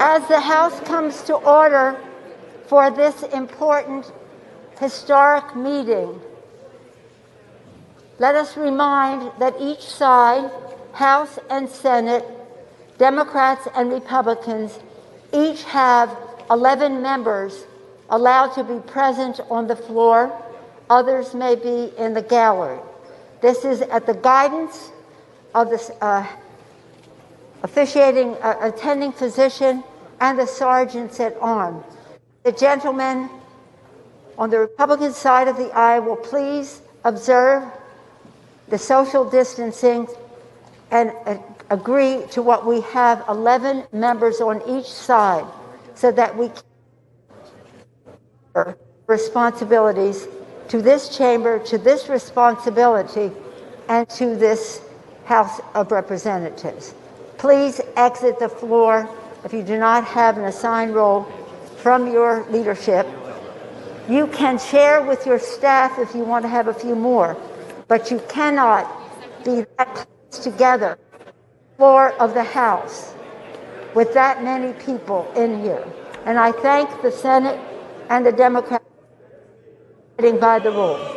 As the House comes to order for this important historic meeting, let us remind that each side, House and Senate, Democrats and Republicans, each have 11 members allowed to be present on the floor. Others may be in the gallery. This is at the guidance of the attending physician and the sergeants at arms. The gentleman on the Republican side of the aisle will please observe the social distancing and agree to what we have 11 members on each side so that we can responsibilities to this chamber, to this responsibility, and to this House of Representatives. Please exit the floor if you do not have an assigned role from your leadership. You can share with your staff if you want to have a few more, but you cannot be that close together, floor of the House, with that many people in here. And I thank the Senate and the Democrats for getting by the rules.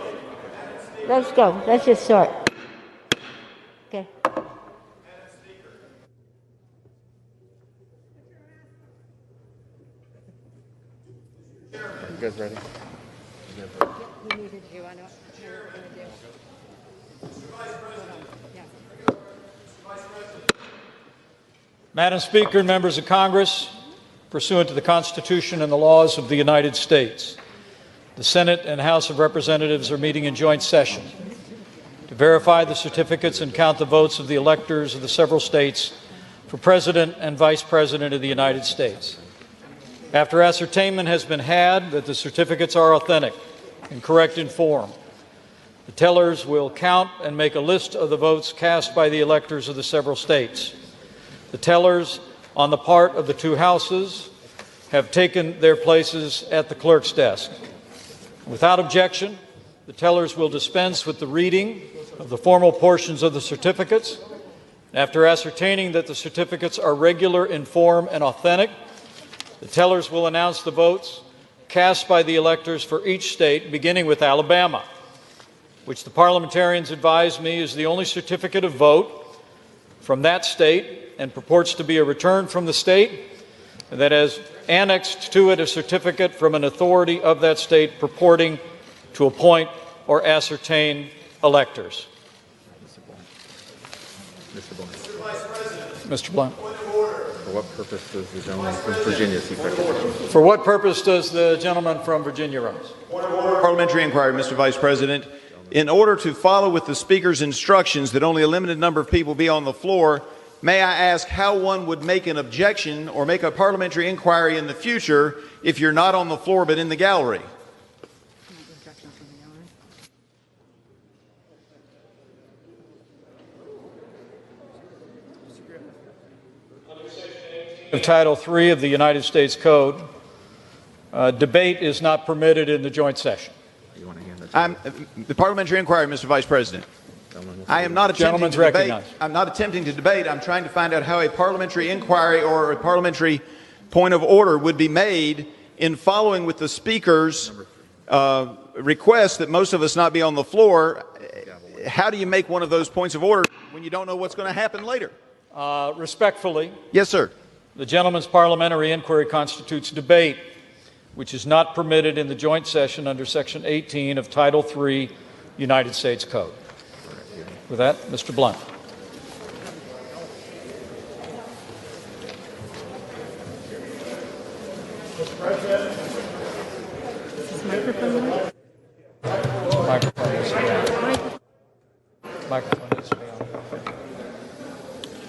Let's go. Let's just start. Okay. You guys ready? We needed you. I know what we're going to do. Madam Speaker and members of Congress, pursuant to the Constitution and the laws of the United States, the Senate and House of Representatives are meeting in joint session to verify the certificates and count the votes of the electors of the several states for President and Vice President of the United States. After ascertainment has been had that the certificates are authentic and correct in form, the tellers will count and make a list of the votes cast by the electors of the several states. The tellers on the part of the two houses have taken their places at the clerk's desk. Without objection, the tellers will dispense with the reading of the formal portions of the certificates. After ascertaining that the certificates are regular in form and authentic, the tellers will announce the votes cast by the electors for each state, beginning with Alabama, which the parliamentarians advise me is the only certificate of vote from that state and purports to be a return from the state, and that has annexed to it a certificate from an authority of that state purporting to appoint or ascertain electors. Mr. Blunt. Mr. Blunt. For what purpose does the gentleman from Virginia seek recognition? For what purpose does the gentleman from Virginia rise? Parliamentary inquiry, Mr. Vice President. In order to follow with the Speaker's instructions that only a limited number of people be on the floor, may I ask how one would make an objection or make a parliamentary inquiry in the future if you're not on the floor but in the gallery? Of Title III of the United States Code, debate is not permitted in the joint session. You want to hand that to The parliamentary inquiry, Mr. Vice President. I am not attempting to debate. I'm not attempting to debate. I'm trying to find out how a parliamentary inquiry or a parliamentary point of order would be made in following with the Speaker's request that most of us not be on the floor. How do you make one of those points of order when you don't know what's going to happen later? Respectfully, Yes, sir. the gentleman's parliamentary inquiry constitutes debate, which is not permitted in the joint session under Section 18 of Title III United States Code. With that, Mr. Blunt. Mr. President. Is this microphone on? Microphone needs to be on. Microphone needs to be on.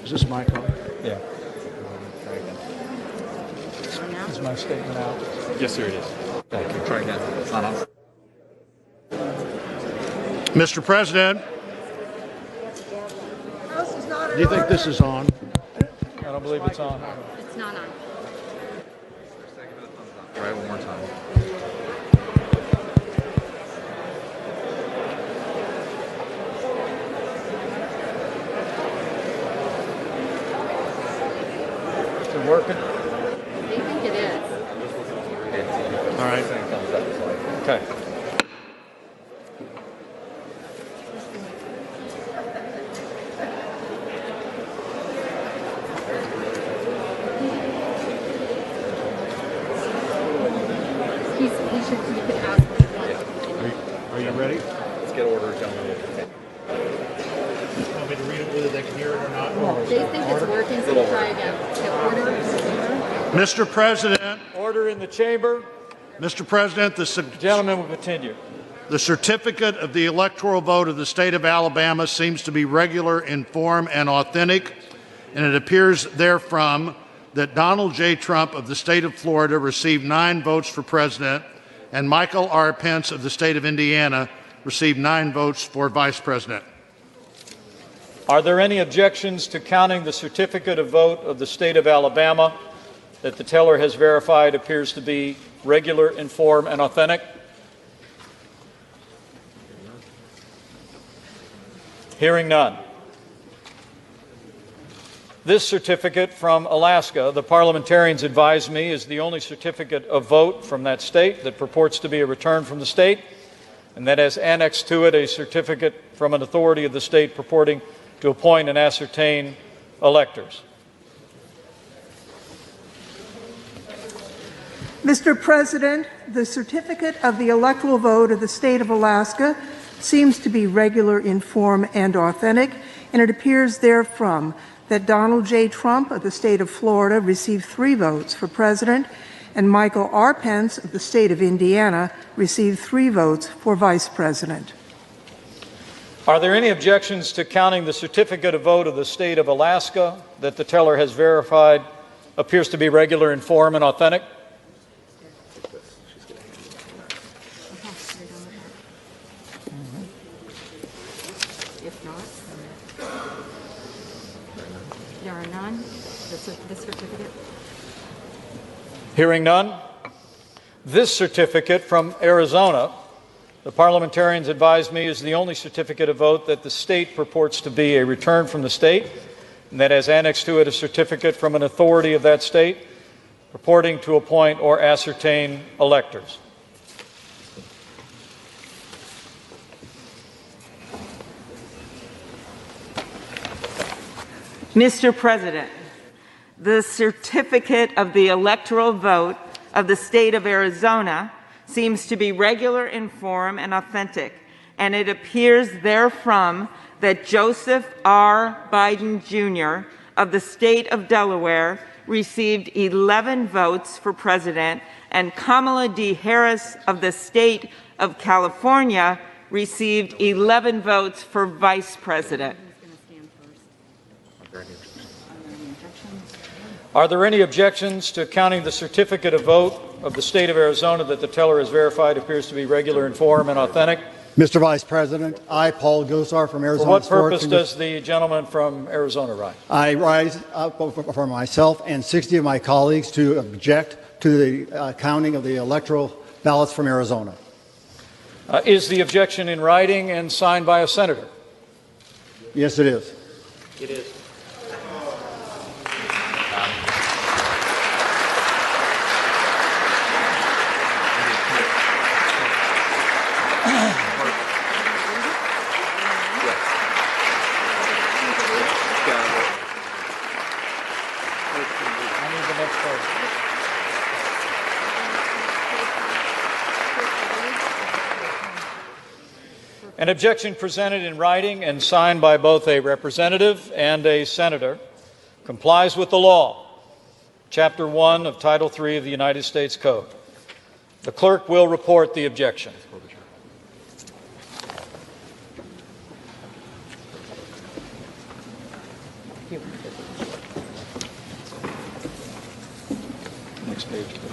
Is this mic on? Yeah. Is my statement out? Yes, sir, it is. Thank you. Try again. It's not on. Mr. President, do you think this is on? I don't believe it's on. It's not on. Try it one more time. Is it working? Okay. Are you ready? Let's get order, gentlemen. Want me to read it whether they can hear it or not? They think it's working, so we'll try again. Okay, order. Mr. President, Order in the chamber. Mr. President, Gentlemen will continue. the certificate of the electoral vote of the state of Alabama seems to be regular in form and authentic, and it appears therefrom that Donald J. Trump of the state of Florida received 9 votes for president, and Michael R. Pence of the state of Indiana received 9 votes for vice president. Are there any objections to counting the certificate of vote of the state of Alabama that the teller has verified appears to be regular in form and authentic? Hearing none. This certificate from Alaska, the parliamentarians advise me, is the only certificate of vote from that state that purports to be a return from the state, and that has annexed to it a certificate from an authority of the state purporting to appoint and ascertain electors. Mr. President, the certificate of the electoral vote of the state of Alaska seems to be regular in form and authentic, and it appears therefrom that Donald J. Trump of the state of Florida received 3 votes for president, and Michael R. Pence of the state of Indiana received 3 votes for vice president. Are there any objections to counting the certificate of vote of the state of Alaska that the teller has verified appears to be regular in form and authentic? If not, there are none. The certificate. Hearing none. This certificate from Arizona, the parliamentarians advise me, is the only certificate of vote that the state purports to be a return from the state, and that has annexed to it a certificate from an authority of that state purporting to appoint or ascertain electors. Mr. President, the certificate of the electoral vote of the state of Arizona seems to be regular in form and authentic, and it appears therefrom that Joseph R. Biden, Jr. of the state of Delaware received 11 votes for president, and Kamala D. Harris of the state of California received 11 votes for vice president. Are there any objections to counting the certificate of vote of the state of Arizona that the teller has verified appears to be regular in form and authentic? Mr. Vice President, I, Paul Gosar from Arizona. For what purpose does the gentleman from Arizona rise? I rise up for myself and 60 of my colleagues to object to the counting of the electoral ballots from Arizona. Is the objection in writing and signed by a senator? Yes, it is. It is. An objection presented in writing and signed by both a representative and a senator complies with the law, Chapter 1 of Title 3 of the United States Code. The clerk will report the objection. Next page, please.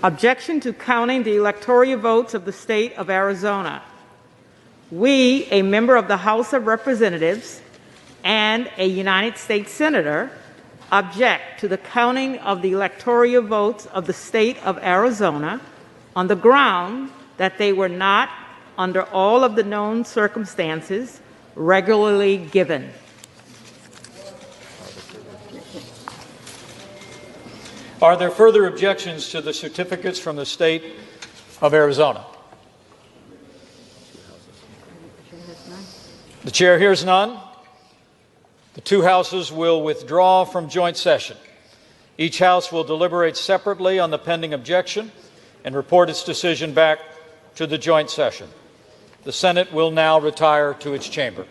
Objection to counting the electoral votes of the state of Arizona. We, a member of the House of Representatives and a United States Senator, object to the counting of the electoral votes of the state of Arizona on the ground that they were not, under all of the known circumstances, regularly given. Are there further objections to the certificates from the state of Arizona? The chair hears none. The two houses will withdraw from joint session. Each house will deliberate separately on the pending objection and report its decision back to the joint session. The Senate will now retire to its chamber.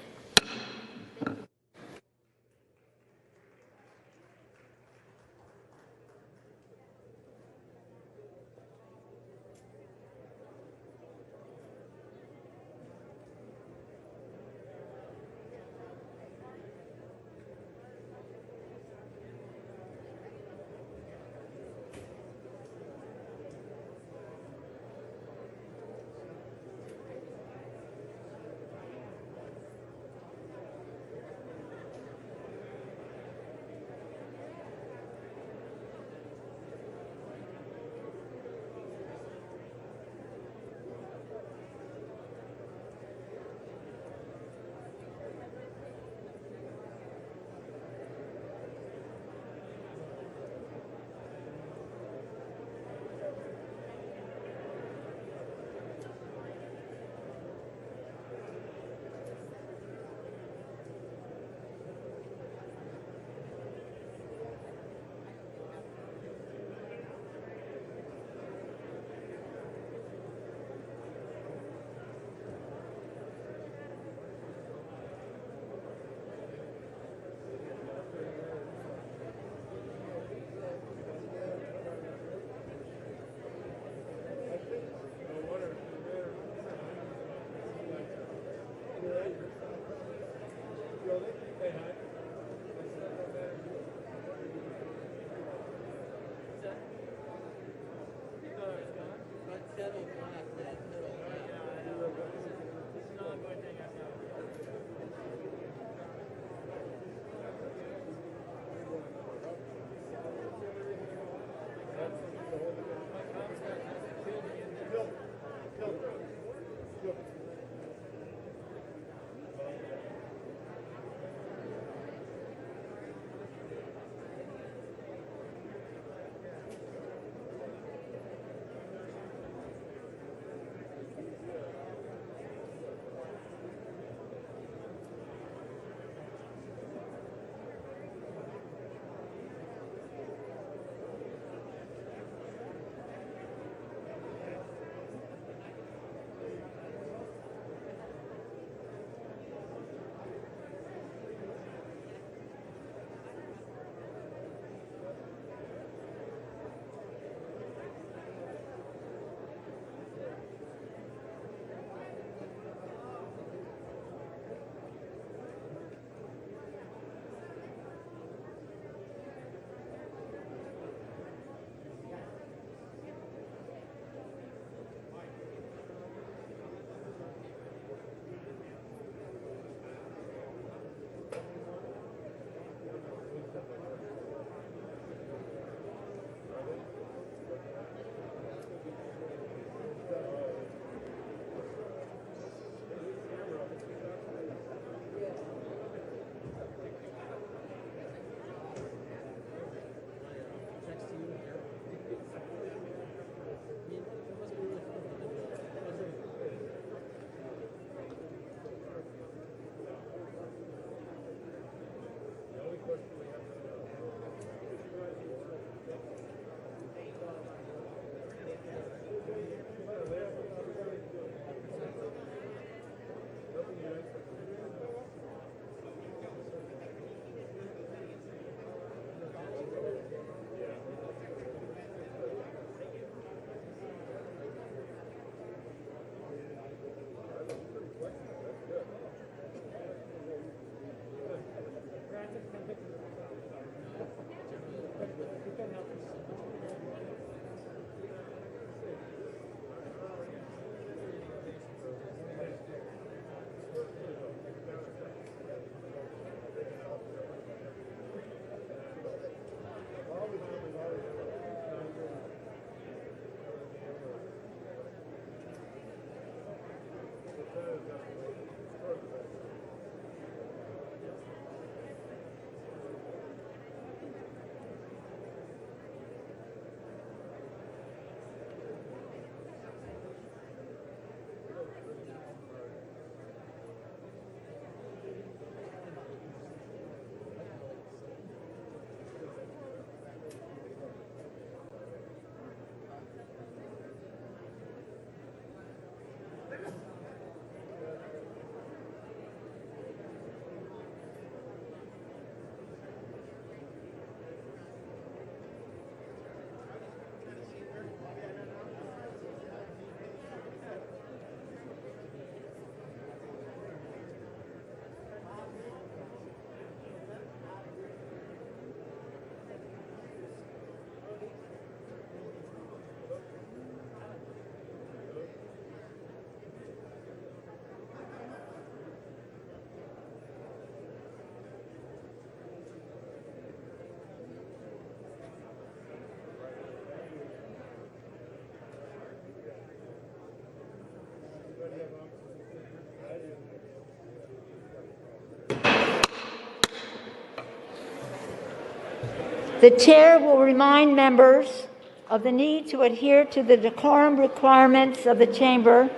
The chair will remind members of the need to adhere to the decorum requirements of the chamber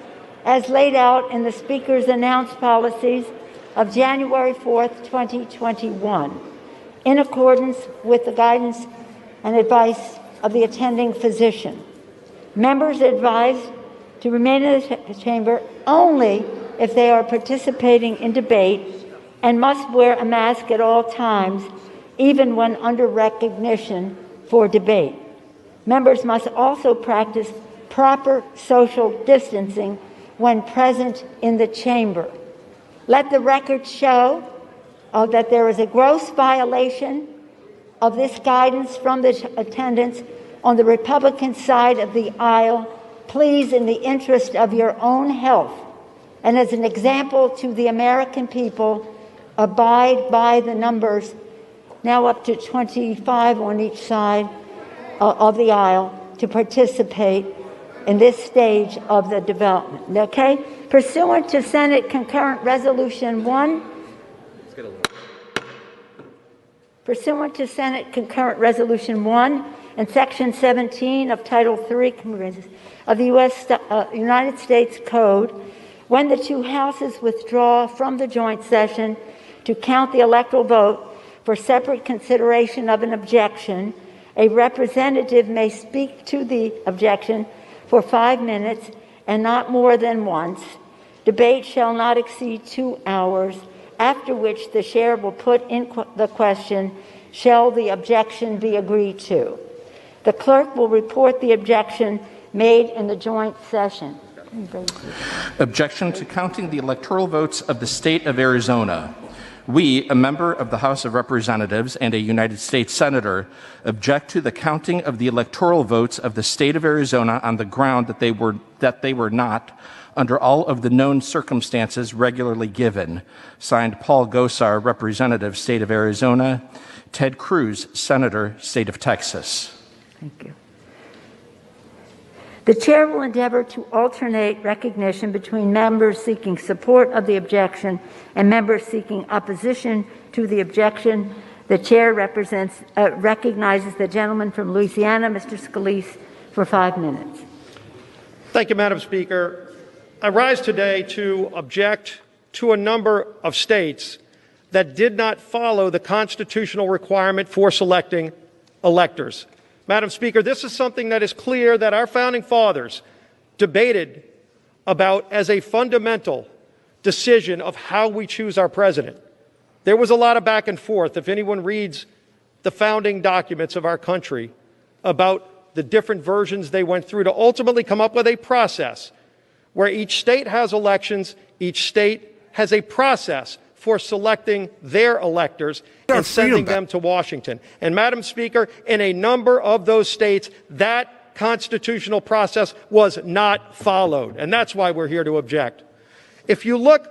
as laid out in the Speaker's announced policies of January 4th, 2021, in accordance with the guidance and advice of the attending physician. Members are advised to remain in the chamber only if they are participating in debate and must wear a mask at all times, even when under recognition for debate. Members must also practice proper social distancing when present in the chamber. Let the record show that there is a gross violation of this guidance from the attendants on the Republican side of the aisle. Please, in the interest of your own health and as an example to the American people, abide by the numbers, now up to 25 on each side of the aisle, to participate in this stage of the development. Okay? Pursuant to Senate Concurrent Resolution 1, pursuant to Senate Concurrent Resolution 1 and Section 17 of Title III of the United States Code, when the two houses withdraw from the joint session to count the electoral vote for separate consideration of an objection, a representative may speak to the objection for 5 minutes and not more than once. Debate shall not exceed 2 hours, after which the chair will put in the question, shall the objection be agreed to? The clerk will report the objection made in the joint session. Objection to counting the electoral votes of the state of Arizona. We, a member of the House of Representatives and a United States Senator, object to the counting of the electoral votes of the state of Arizona on the ground that they were not, under all of the known circumstances, regularly given. Signed, Paul Gosar, Representative, State of Arizona. Ted Cruz, Senator, State of Texas. Thank you. The chair will endeavor to alternate recognition between members seeking support of the objection and members seeking opposition to the objection. The chair recognizes the gentleman from Louisiana, Mr. Scalise, for 5 minutes. Thank you, Madam Speaker. I rise today to object to a number of states that did not follow the constitutional requirement for selecting electors. Madam Speaker, this is something that is clear that our founding fathers debated about as a fundamental decision of how we choose our president. There was a lot of back and forth, if anyone reads the founding documents of our country, about the different versions they went through to ultimately come up with a process where each state has elections, each state has a process for selecting their electors and sending them to Washington. And Madam Speaker, in a number of those states, that constitutional process was not followed. And that's why we're here to object. If you look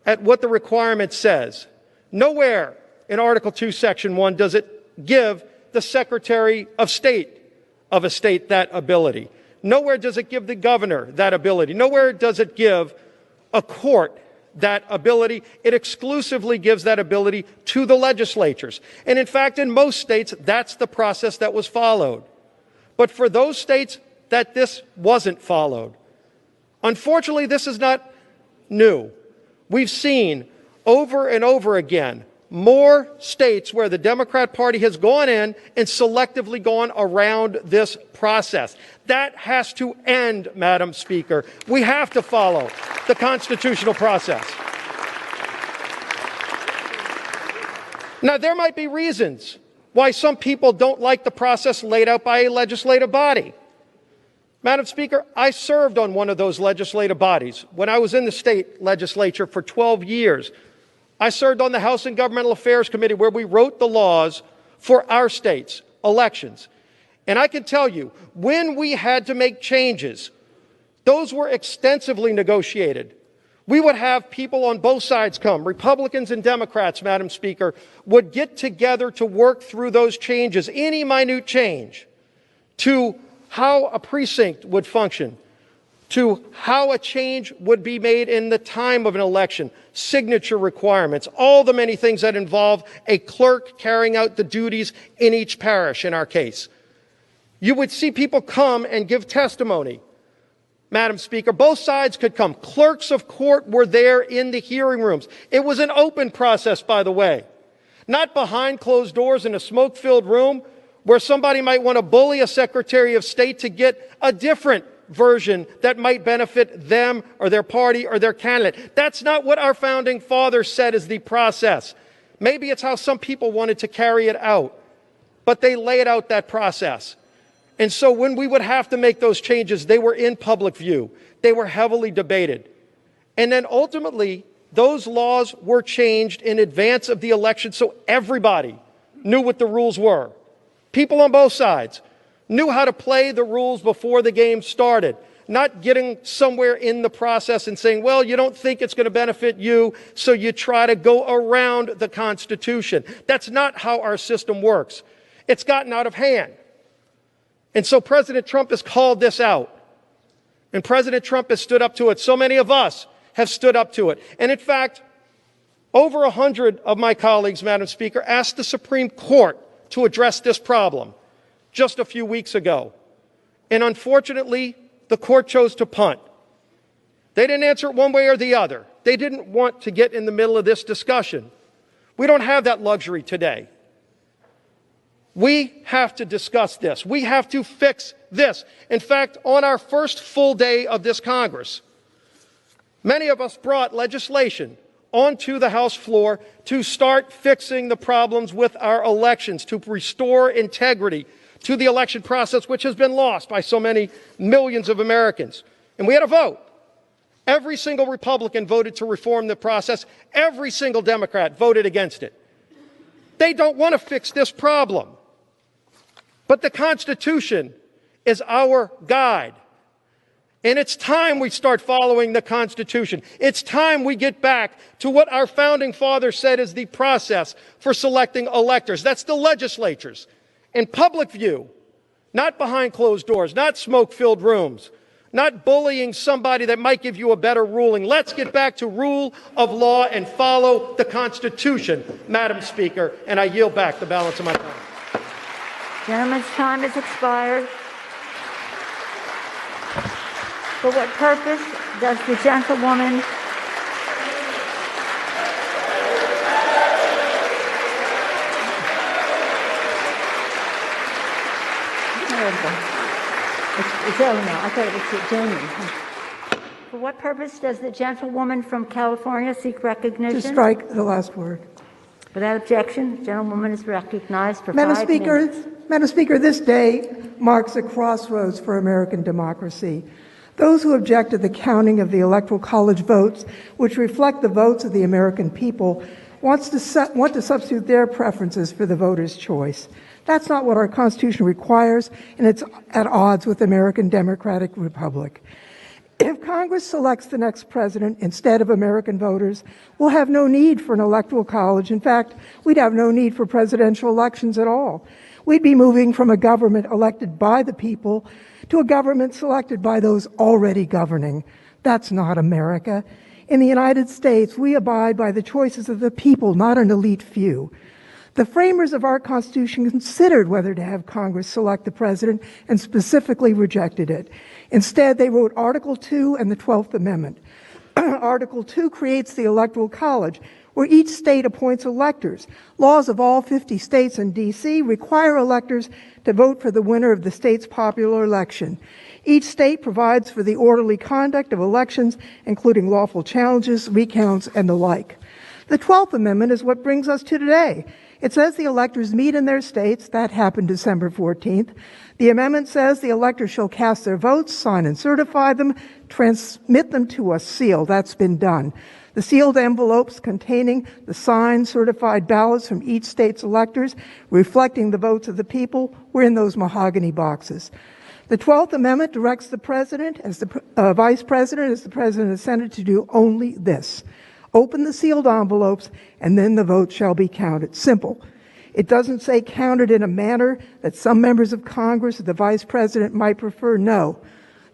at what the requirement says, nowhere in Article 2, Section 1 does it give the Secretary of State of a state that ability. Nowhere does it give the governor that ability. Nowhere does it give a court that ability. It exclusively gives that ability to the legislatures. And in fact, in most states, that's the process that was followed. But for those states that this wasn't followed, unfortunately, this is not new. We've seen over and over again more states where the Democrat Party has gone in and selectively gone around this process. That has to end, Madam Speaker. We have to follow the constitutional process. Now, there might be reasons why some people don't like the process laid out by a legislative body. Madam Speaker, I served on one of those legislative bodies when I was in the state legislature for 12 years. I served on the House and Governmental Affairs Committee where we wrote the laws for our state's elections. And I can tell you, when we had to make changes, those were extensively negotiated. We would have people on both sides come, Republicans and Democrats, Madam Speaker, would get together to work through those changes, any minute change, to how a precinct would function, to how a change would be made in the time of an election, signature requirements, all the many things that involve a clerk carrying out the duties in each parish, in our case. You would see people come and give testimony. Madam Speaker, both sides could come. Clerks of court were there in the hearing rooms. It was an open process, by the way, not behind closed doors in a smoke-filled room where somebody might want to bully a Secretary of State to get a different version that might benefit them or their party or their candidate. That's not what our founding fathers said is the process. Maybe it's how some people wanted to carry it out, but they laid out that process. And so when we would have to make those changes, they were in public view. They were heavily debated. And then ultimately, those laws were changed in advance of the election so everybody knew what the rules were. People on both sides knew how to play the rules before the game started, not getting somewhere in the process and saying, well, you don't think it's going to benefit you, so you try to go around the Constitution. That's not how our system works. It's gotten out of hand. And so President Trump has called this out. And President Trump has stood up to it. So many of us have stood up to it. And in fact, over 100 of my colleagues, Madam Speaker, asked the Supreme Court to address this problem just a few weeks ago. And unfortunately, the court chose to punt. They didn't answer it one way or the other. They didn't want to get in the middle of this discussion. We don't have that luxury today. We have to discuss this. We have to fix this. In fact, on our first full day of this Congress, many of us brought legislation onto the House floor to start fixing the problems with our elections, to restore integrity to the election process, which has been lost by so many millions of Americans. And we had a vote. Every single Republican voted to reform the process. Every single Democrat voted against it. They don't want to fix this problem. But the Constitution is our guide. And it's time we start following the Constitution. It's time we get back to what our founding fathers said is the process for selecting electors. That's the legislatures. In public view, not behind closed doors, not smoke-filled rooms, not bullying somebody that might give you a better ruling. Let's get back to rule of law and follow the Constitution, Madam Speaker, and I yield back the balance of my time. Gentleman's time has expired. For what purpose does the gentlewoman It's over now. I thought it was Jamie. For what purpose does the gentlewoman from California seek recognition? To strike the last word. Without objection, the gentlewoman is recognized for Madam 5 Speaker, minutes. Madam Speaker, this day marks a crossroads for American democracy. Those who object to the counting of the Electoral College votes, which reflect the votes of the American people, want to substitute their preferences for the voter's choice. That's not what our Constitution requires, and it's at odds with the American Democratic Republic. If Congress selects the next president instead of American voters, we'll have no need for an electoral college. In fact, we'd have no need for presidential elections at all. We'd be moving from a government elected by the people to a government selected by those already governing. That's not America. In the United States, we abide by the choices of the people, not an elite few. The framers of our Constitution considered whether to have Congress select the president and specifically rejected it. Instead, they wrote Article 2 and the 12th Amendment. Article 2 creates the Electoral College, where each state appoints electors. Laws of all 50 states and D.C. require electors to vote for the winner of the state's popular election. Each state provides for the orderly conduct of elections, including lawful challenges, recounts, and the like. The 12th Amendment is what brings us to today. It says the electors meet in their states. That happened December 14th. The amendment says the electors shall cast their votes, sign and certify them, transmit them to a seal. That's been done. The sealed envelopes containing the signed, certified ballots from each state's electors, reflecting the votes of the people, were in those mahogany boxes. The 12th Amendment directs the President, as the Vice President, as the President of the Senate, to do only this: open the sealed envelopes, and then the vote shall be counted. Simple. It doesn't say counted in a manner that some members of Congress or the Vice President might prefer. No.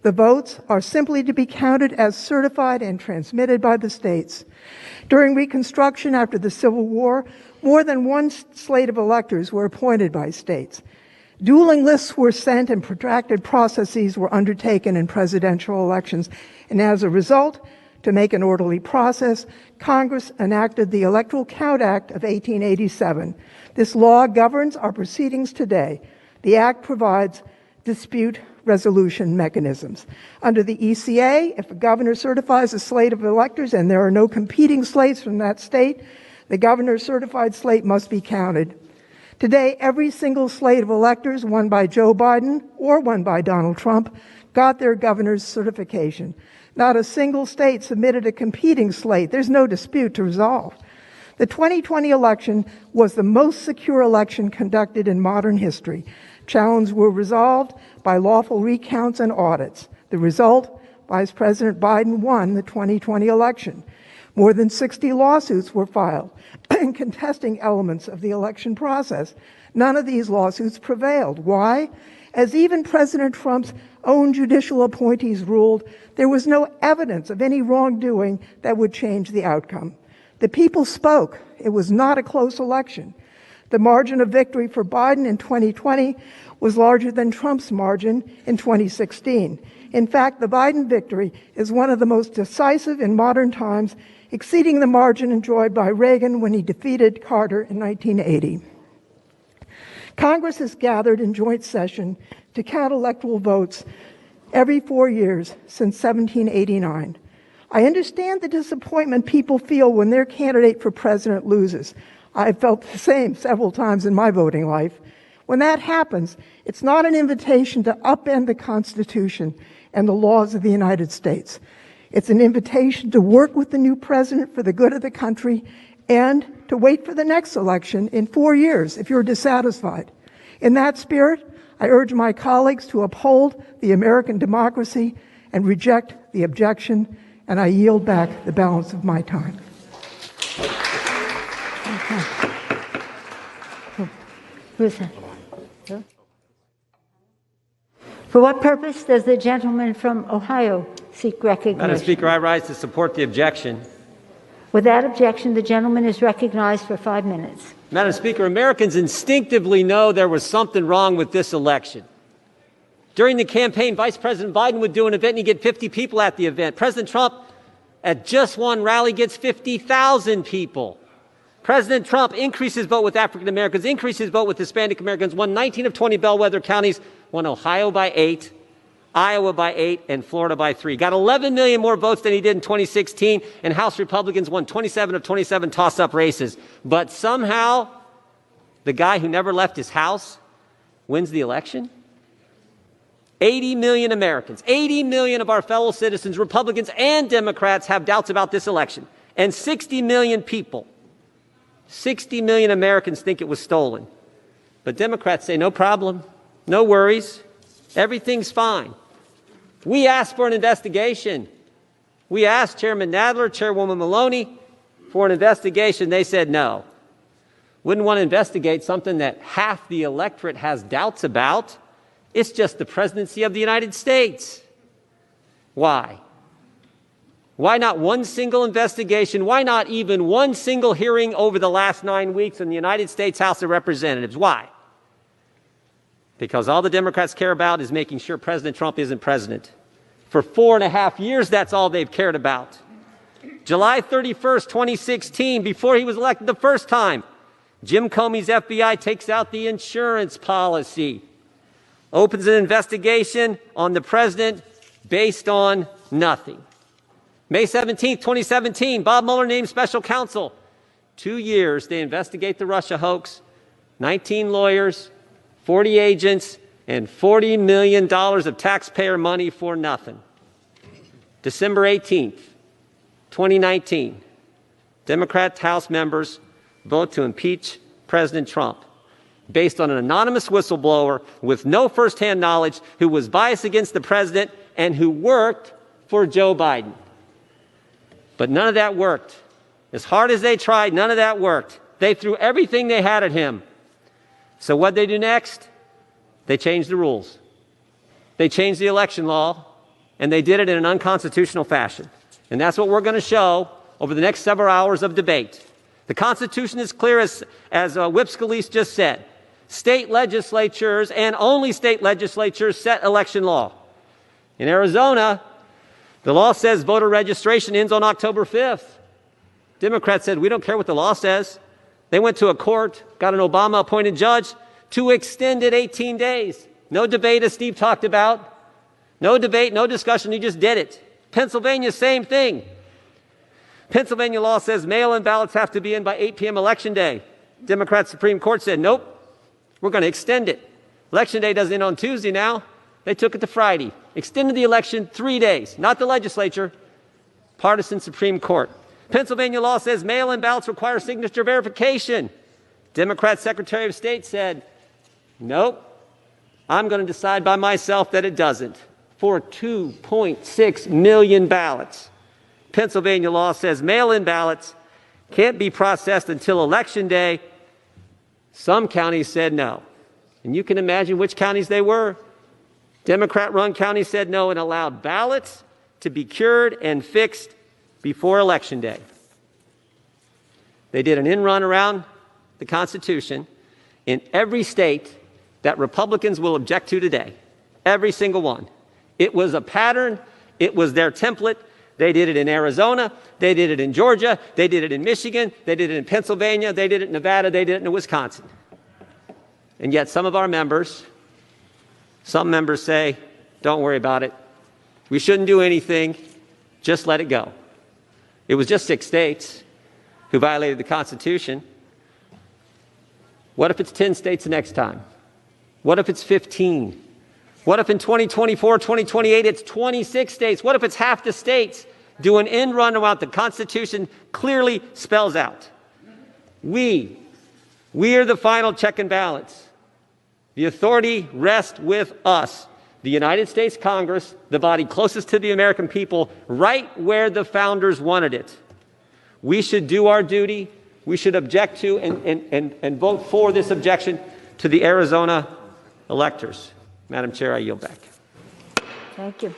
The votes are simply to be counted as certified and transmitted by the states. During Reconstruction after the Civil War, more than one slate of electors were appointed by states. Dueling lists were sent and protracted processes were undertaken in presidential elections. And as a result, to make an orderly process, Congress enacted the Electoral Count Act of 1887. This law governs our proceedings today. The act provides dispute resolution mechanisms. Under the ECA, if a governor certifies a slate of electors and there are no competing slates from that state, the governor's certified slate must be counted. Today, every single slate of electors, won by Joe Biden or won by Donald Trump, got their governor's certification. Not a single state submitted a competing slate. There's no dispute to resolve. The 2020 election was the most secure election conducted in modern history. Challenges were resolved by lawful recounts and audits. The result, Vice President Biden won the 2020 election. More than 60 lawsuits were filed contesting elements of the election process. None of these lawsuits prevailed. Why? As even President Trump's own judicial appointees ruled, there was no evidence of any wrongdoing that would change the outcome. The people spoke. It was not a close election. The margin of victory for Biden in 2020 was larger than Trump's margin in 2016. In fact, the Biden victory is one of the most decisive in modern times, exceeding the margin enjoyed by Reagan when he defeated Carter in 1980. Congress has gathered in joint session to count electoral votes every 4 years since 1789. I understand the disappointment people feel when their candidate for president loses. I've felt the same several times in my voting life. When that happens, it's not an invitation to upend the Constitution and the laws of the United States. It's an invitation to work with the new president for the good of the country and to wait for the next election in 4 years if you're dissatisfied. In that spirit, I urge my colleagues to uphold the American democracy and reject the objection, and I yield back the balance of my time. Who's that? For what purpose does the gentleman from Ohio seek recognition? Madam Speaker, I rise to support the objection. Without objection, the gentleman is recognized for 5 minutes. Madam Speaker, Americans instinctively know there was something wrong with this election. During the campaign, Vice President Biden would do an event and he'd get 50 people at the event. President Trump, at just one rally, gets 50,000 people. President Trump increases vote with African Americans, increases vote with Hispanic Americans, won 19 of 20 bellwether counties, won Ohio by 8, Iowa by 8, and Florida by 3. Got 11 million more votes than he did in 2016, and House Republicans won 27 of 27 toss-up races. But somehow, the guy who never left his house wins the election? 80 million Americans, 80 million of our fellow citizens, Republicans and Democrats, have doubts about this election. And 60 million people, 60 million Americans think it was stolen. But Democrats say, no problem, no worries, everything's fine. We asked for an investigation. We asked Chairman Nadler, Chairwoman Maloney for an investigation. They said no. Wouldn't want to investigate something that half the electorate has doubts about. It's just the presidency of the United States. Why? Why not one single investigation? Why not even one single hearing over the last 9 weeks in the United States House of Representatives? Why? Because all the Democrats care about is making sure President Trump isn't president. For 4.5 years, that's all they've cared about. July 31st, 2016, before he was elected the first time, Jim Comey's FBI takes out the insurance policy, opens an investigation on the president based on nothing. May 17th, 2017, Bob Mueller named special counsel. 2 years, they investigate the Russia hoax, 19 lawyers, 40 agents, and $40 million of taxpayer money for nothing. December 18th, 2019, Democrat House members vote to impeach President Trump based on an anonymous whistleblower with no firsthand knowledge who was biased against the president and who worked for Joe Biden. But none of that worked. As hard as they tried, none of that worked. They threw everything they had at him. So what'd they do next? They changed the rules. They changed the election law. and they did it in an unconstitutional fashion. And that's what we're going to show over the next several hours of debate. The Constitution is clear, as Whip Scalise just said. State legislatures and only state legislatures set election law. In Arizona, the law says voter registration ends on October 5th. Democrats said, we don't care what the law says. They went to a court, got an Obama-appointed judge to extend it 18 days. No debate, as Steve talked about. No debate, no discussion, you just did it. Pennsylvania, same thing. Pennsylvania law says mail-in ballots have to be in by 8 p.m. Election Day. Democrat Supreme Court said, nope, we're going to extend it. Election Day doesn't end on Tuesday now. They took it to Friday. Extended the election 3 days. Not the legislature, partisan Supreme Court. Pennsylvania law says mail-in ballots require signature verification. Democrat Secretary of State said, nope, I'm going to decide by myself that it doesn't. For 2.6 million ballots. Pennsylvania law says mail-in ballots can't be processed until Election Day. Some counties said no. And you can imagine which counties they were. Democrat-run counties said no and allowed ballots to be cured and fixed before Election Day. They did an in-run around the Constitution in every state that Republicans will object to today. Every single one. It was a pattern. It was their template. They did it in Arizona. They did it in Georgia. They did it in Michigan. They did it in Pennsylvania. They did it in Nevada. They did it in Wisconsin. And yet some members say, don't worry about it. We shouldn't do anything. Just let it go. It was just 6 states who violated the Constitution. What if it's 10 states the next time? What if it's 15? What if in 2024, 2028, it's 26 states? What if it's half the states do an end run around the Constitution clearly spells out? We are the final check and balance. The authority rests with us, the United States Congress, the body closest to the American people, right where the founders wanted it. We should do our duty. We should object to and vote for this objection to the Arizona electors. Madam Chair, I yield back. Thank you.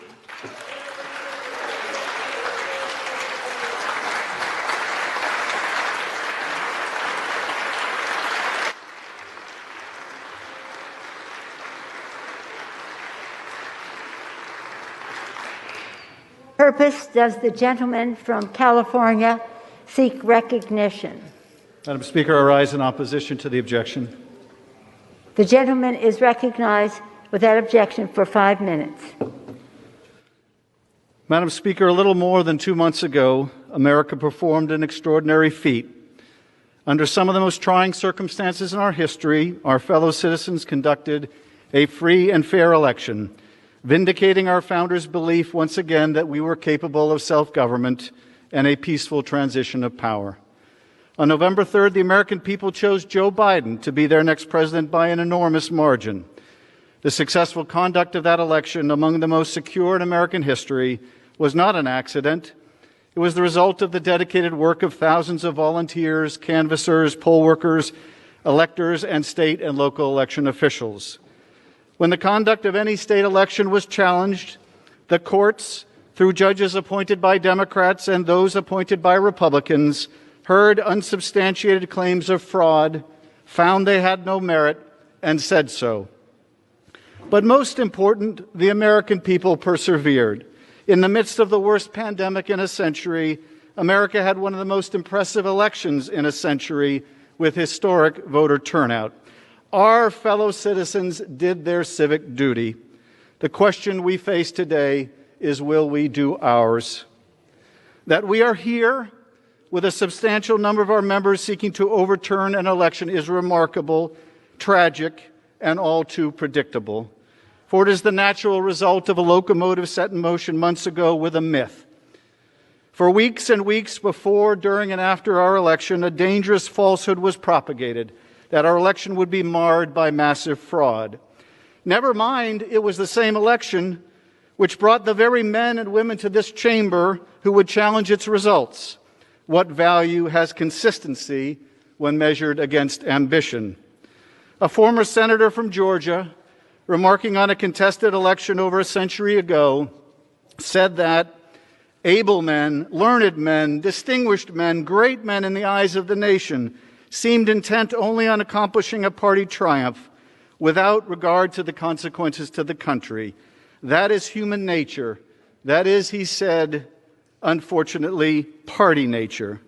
Purpose does the gentleman from California seek recognition? Madam Speaker, I rise in opposition to the objection. The gentleman is recognized without objection for 5 minutes. Madam Speaker, a little more than 2 months ago, America performed an extraordinary feat. Under some of the most trying circumstances in our history, our fellow citizens conducted a free and fair election, vindicating our founders' belief once again that we were capable of self-government and a peaceful transition of power. On November 3rd, the American people chose Joe Biden to be their next president by an enormous margin. The successful conduct of that election, among the most secure in American history, was not an accident. It was the result of the dedicated work of thousands of volunteers, canvassers, poll workers, electors, and state and local election officials. When the conduct of any state election was challenged, the courts, through judges appointed by Democrats and those appointed by Republicans, heard unsubstantiated claims of fraud, found they had no merit, and said so. But most important, the American people persevered. In the midst of the worst pandemic in a century, America had one of the most impressive elections in a century with historic voter turnout. Our fellow citizens did their civic duty. The question we face today is, will we do ours? That we are here with a substantial number of our members seeking to overturn an election is remarkable, tragic, and all too predictable. For it is the natural result of a locomotive set in motion months ago with a myth. For weeks and weeks before, during, and after our election, a dangerous falsehood was propagated that our election would be marred by massive fraud. Never mind, it was the same election which brought the very men and women to this chamber who would challenge its results. What value has consistency when measured against ambition? A former senator from Georgia, remarking on a contested election over a century ago, said that able men, learned men, distinguished men, great men in the eyes of the nation seemed intent only on accomplishing a party triumph without regard to the consequences to the country. That is human nature. That is, he said, unfortunately, party nature.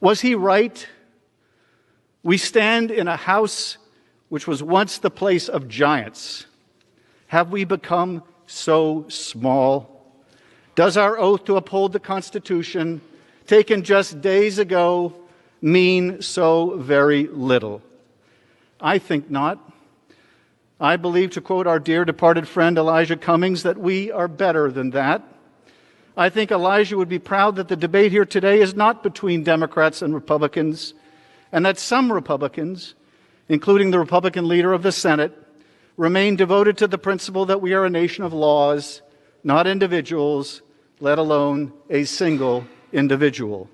Was he right? We stand in a house which was once the place of giants. Have we become so small? Does our oath to uphold the Constitution, taken just days ago, mean so very little? I think not. I believe, to quote our dear departed friend Elijah Cummings, that we are better than that. I think Elijah would be proud that the debate here today is not between Democrats and Republicans, and that some Republicans, including the Republican leader of the Senate, remain devoted to the principle that we are a nation of laws, not individuals, let alone a single individual.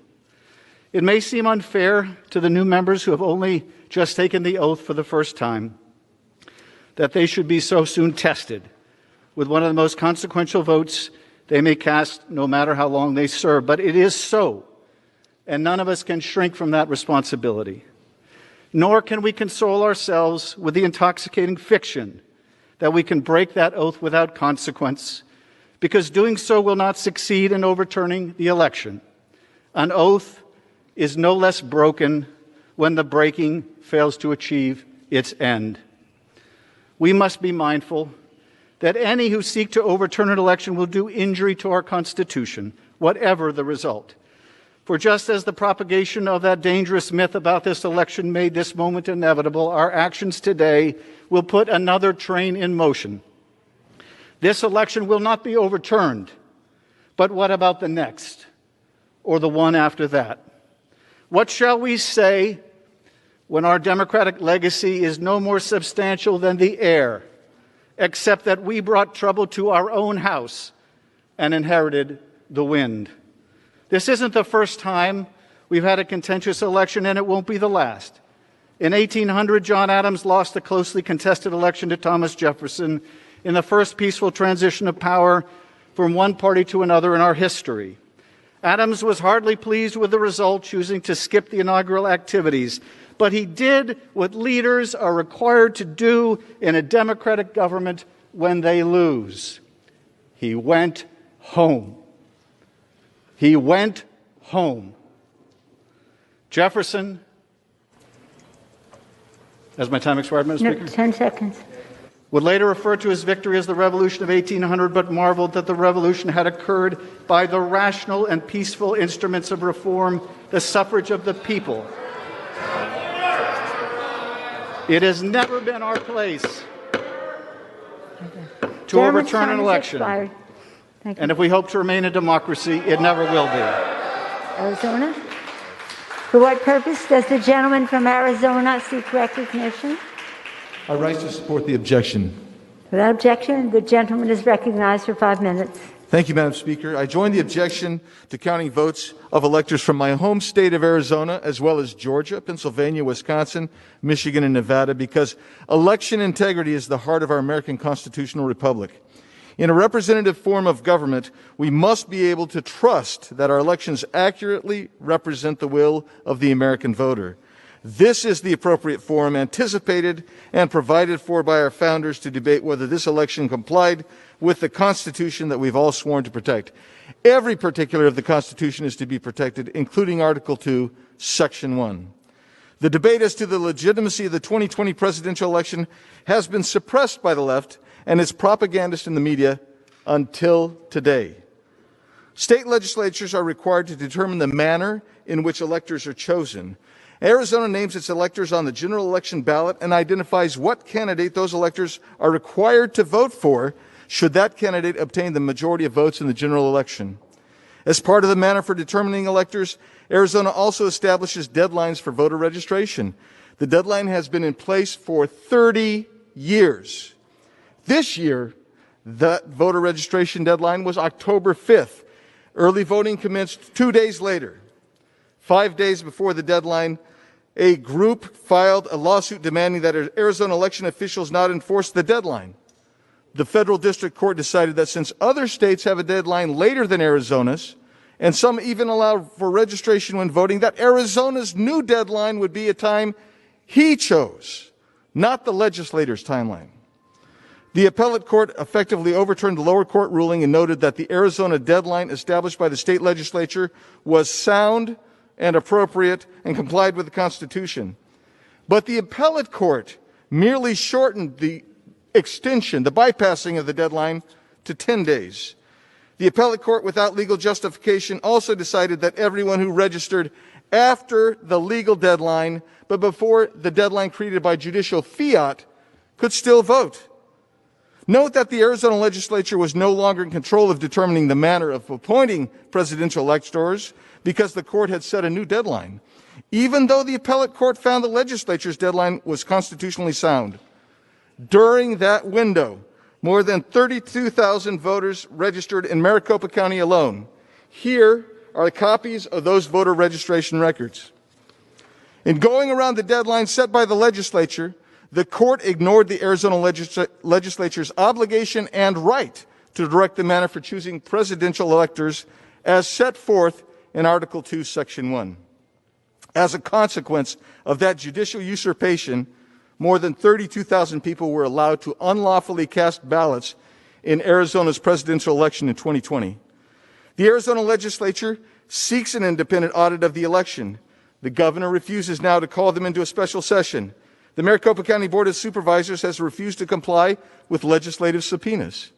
It may seem unfair to the new members who have only just taken the oath for the first time that they should be so soon tested with one of the most consequential votes they may cast, no matter how long they serve. But it is so, and none of us can shrink from that responsibility. Nor can we console ourselves with the intoxicating fiction that we can break that oath without consequence, because doing so will not succeed in overturning the election. An oath is no less broken when the breaking fails to achieve its end. We must be mindful that any who seek to overturn an election will do injury to our Constitution, whatever the result. For just as the propagation of that dangerous myth about this election made this moment inevitable, our actions today will put another train in motion. This election will not be overturned, but what about the next, or the one after that? What shall we say when our democratic legacy is no more substantial than the air, except that we brought trouble to our own house and inherited the wind? This isn't the first time we've had a contentious election, and it won't be the last. In 1800, John Adams lost a closely contested election to Thomas Jefferson in the first peaceful transition of power from one party to another in our history. Adams was hardly pleased with the result, choosing to skip the inaugural activities. But he did what leaders are required to do in a democratic government when they lose. He went home. He went home. Jefferson, has my time expired, Madam Speaker? 10 seconds. Would later refer to his victory as the Revolution of 1800, but marveled that the revolution had occurred by the rational and peaceful instruments of reform, the suffrage of the people. It has never been our place to overturn an election. And if we hope to remain a democracy, it never will be. Arizona? For what purpose does the gentleman from Arizona seek recognition? I rise to support the objection. Without objection, the gentleman is recognized for 5 minutes. Thank you, Madam Speaker. I join the objection to counting votes of electors from my home state of Arizona, as well as Georgia, Pennsylvania, Wisconsin, Michigan, and Nevada, because election integrity is the heart of our American constitutional republic. In a representative form of government, we must be able to trust that our elections accurately represent the will of the American voter. This is the appropriate forum anticipated and provided for by our founders to debate whether this election complied with the Constitution that we've all sworn to protect. Every particular of the Constitution is to be protected, including Article 2, Section 1. The debate as to the legitimacy of the 2020 presidential election has been suppressed by the left and its propagandists in the media until today. State legislatures are required to determine the manner in which electors are chosen. Arizona names its electors on the general election ballot and identifies what candidate those electors are required to vote for should that candidate obtain the majority of votes in the general election. As part of the manner for determining electors, Arizona also establishes deadlines for voter registration. The deadline has been in place for 30 years. This year, the voter registration deadline was October 5th. Early voting commenced 2 days later. 5 days before the deadline, a group filed a lawsuit demanding that Arizona election officials not enforce the deadline. the federal district court decided that since other states have a deadline later than Arizona's, and some even allow for registration when voting, that Arizona's new deadline would be a time he chose, not the legislator's timeline. The appellate court effectively overturned the lower court ruling and noted that the Arizona deadline established by the state legislature was sound and appropriate and complied with the Constitution. But the appellate court merely shortened the extension, the bypassing of the deadline, to 10 days. The appellate court, without legal justification, also decided that everyone who registered after the legal deadline, but before the deadline created by judicial fiat, could still vote. Note that the Arizona legislature was no longer in control of determining the manner of appointing presidential electors because the court had set a new deadline, even though the appellate court found the legislature's deadline was constitutionally sound. During that window, more than 32,000 voters registered in Maricopa County alone. Here are copies of those voter registration records. In going around the deadline set by the legislature, the court ignored the Arizona legislature's obligation and right to direct the manner for choosing presidential electors as set forth in Article 2, Section 1. As a consequence of that judicial usurpation, more than 32,000 people were allowed to unlawfully cast ballots in Arizona's presidential election in 2020. The Arizona legislature seeks an independent audit of the election. The governor refuses now to call them into a special session. The Maricopa County Board of Supervisors has refused to comply with legislative subpoenas.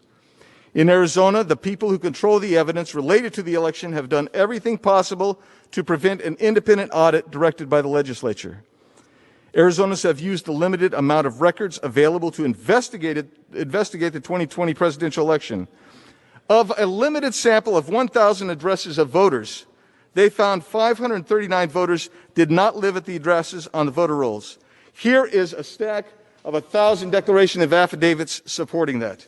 In Arizona, the people who control the evidence related to the election have done everything possible to prevent an independent audit directed by the legislature. Arizonans have used the limited amount of records available to investigate the 2020 presidential election. Of a limited sample of 1,000 addresses of voters, they found 539 voters did not live at the addresses on the voter rolls. Here is a stack of 1,000 declaration of affidavits supporting that.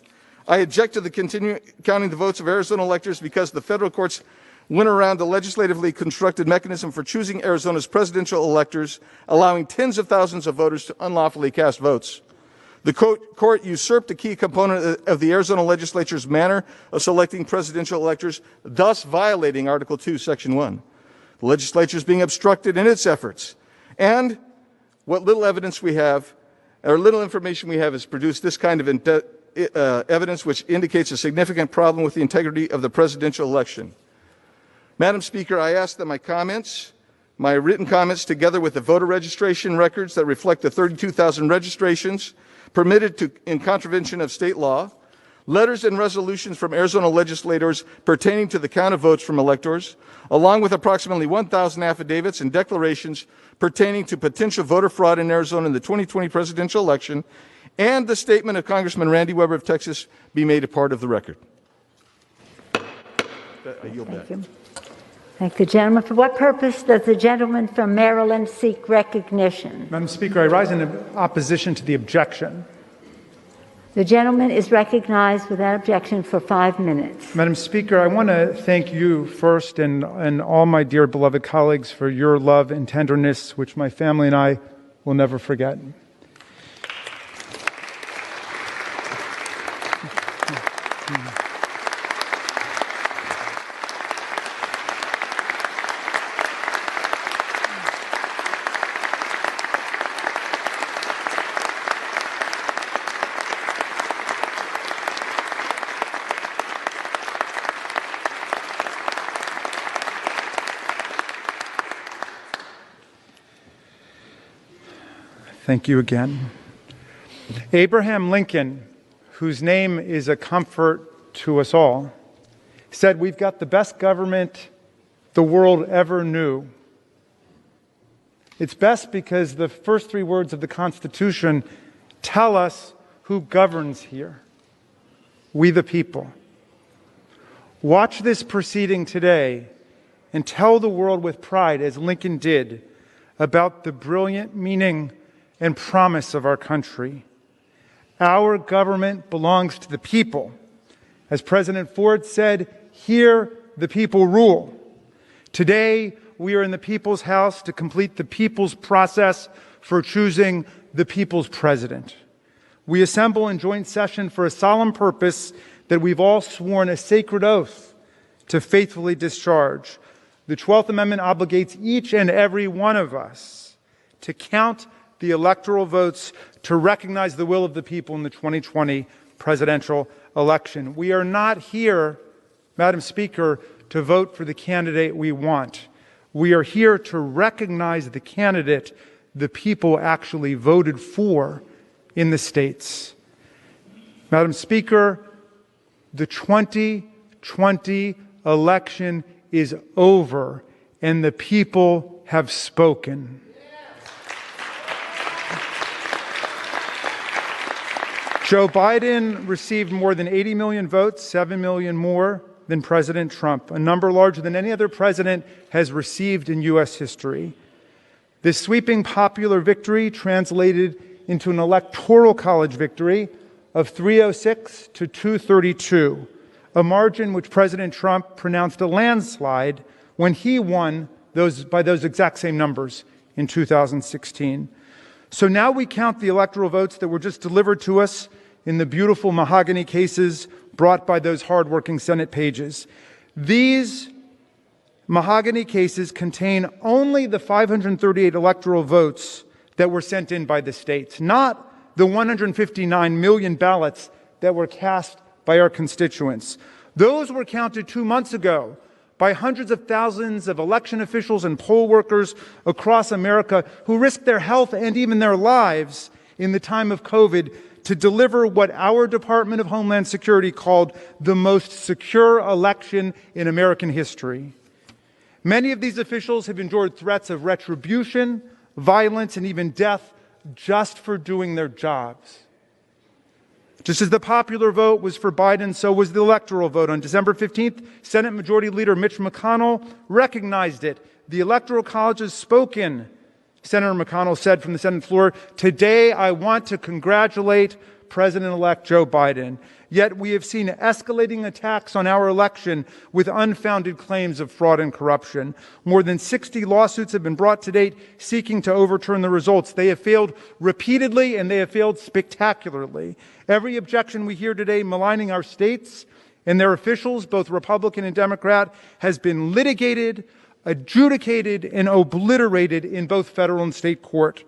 I object to the continuing counting the votes of Arizona electors because the federal courts went around the legislatively constructed mechanism for choosing Arizona's presidential electors, allowing tens of thousands of voters to unlawfully cast votes. The court usurped a key component of the Arizona legislature's manner of selecting presidential electors, thus violating Article 2, Section 1. The legislature is being obstructed in its efforts. And what little evidence we have, or little information we have, has produced this kind of evidence which indicates a significant problem with the integrity of the presidential election. Madam Speaker, I ask that my written comments, together with the voter registration records that reflect the 32,000 registrations permitted in contravention of state law, letters and resolutions from Arizona legislators pertaining to the count of votes from electors, along with approximately 1,000 affidavits and declarations pertaining to potential voter fraud in Arizona in the 2020 presidential election, and the statement of Congressman Randy Weber of Texas be made a part of the record. I yield back. Thank you. Thank the gentleman. For what purpose does the gentleman from Maryland seek recognition? Madam Speaker, I rise in opposition to the objection. The gentleman is recognized without objection for 5 minutes. Madam Speaker, I want to thank you first and all my dear beloved colleagues for your love and tenderness, which my family and I will never forget. Thank you again. Abraham Lincoln, whose name is a comfort to us all, said, "We've got the best government the world ever knew." It's best because the first 3 words of the Constitution tell us who governs here: we the people. Watch this proceeding today and tell the world with pride, as Lincoln did, about the brilliant meaning and promise of our country. Our government belongs to the people. As President Ford said, "Here the people rule." Today, we are in the people's house to complete the people's process for choosing the people's president. We assemble in joint session for a solemn purpose that we've all sworn a sacred oath to faithfully discharge. The 12th Amendment obligates each and every one of us to count the electoral votes to recognize the will of the people in the 2020 presidential election. We are not here, Madam Speaker, to vote for the candidate we want. We are here to recognize the candidate the people actually voted for in the states. Madam Speaker, the 2020 election is over, and the people have spoken. Joe Biden received more than 80 million votes, 7 million more than President Trump, a number larger than any other president has received in U.S. history. This sweeping popular victory translated into an electoral college victory of 306 to 232, a margin which President Trump pronounced a landslide when he won by those exact same numbers in 2016. So now we count the electoral votes that were just delivered to us in the beautiful mahogany cases brought by those hardworking Senate pages. These mahogany cases contain only the 538 electoral votes that were sent in by the states, not the 159 million ballots that were cast by our constituents. Those were counted 2 months ago by hundreds of thousands of election officials and poll workers across America who risked their health and even their lives in the time of COVID to deliver what our Department of Homeland Security called the most secure election in American history. Many of these officials have endured threats of retribution, violence, and even death just for doing their jobs. Just as the popular vote was for Biden, so was the electoral vote. On December 15th, Senate Majority Leader Mitch McConnell recognized it. The Electoral College has spoken. Senator McConnell said from the Senate floor, "Today I want to congratulate President-elect Joe Biden." Yet we have seen escalating attacks on our election with unfounded claims of fraud and corruption. More than 60 lawsuits have been brought to date seeking to overturn the results. They have failed repeatedly and they have failed spectacularly. Every objection we hear today maligning our states and their officials, both Republican and Democrat, has been litigated, adjudicated, and obliterated in both federal and state court.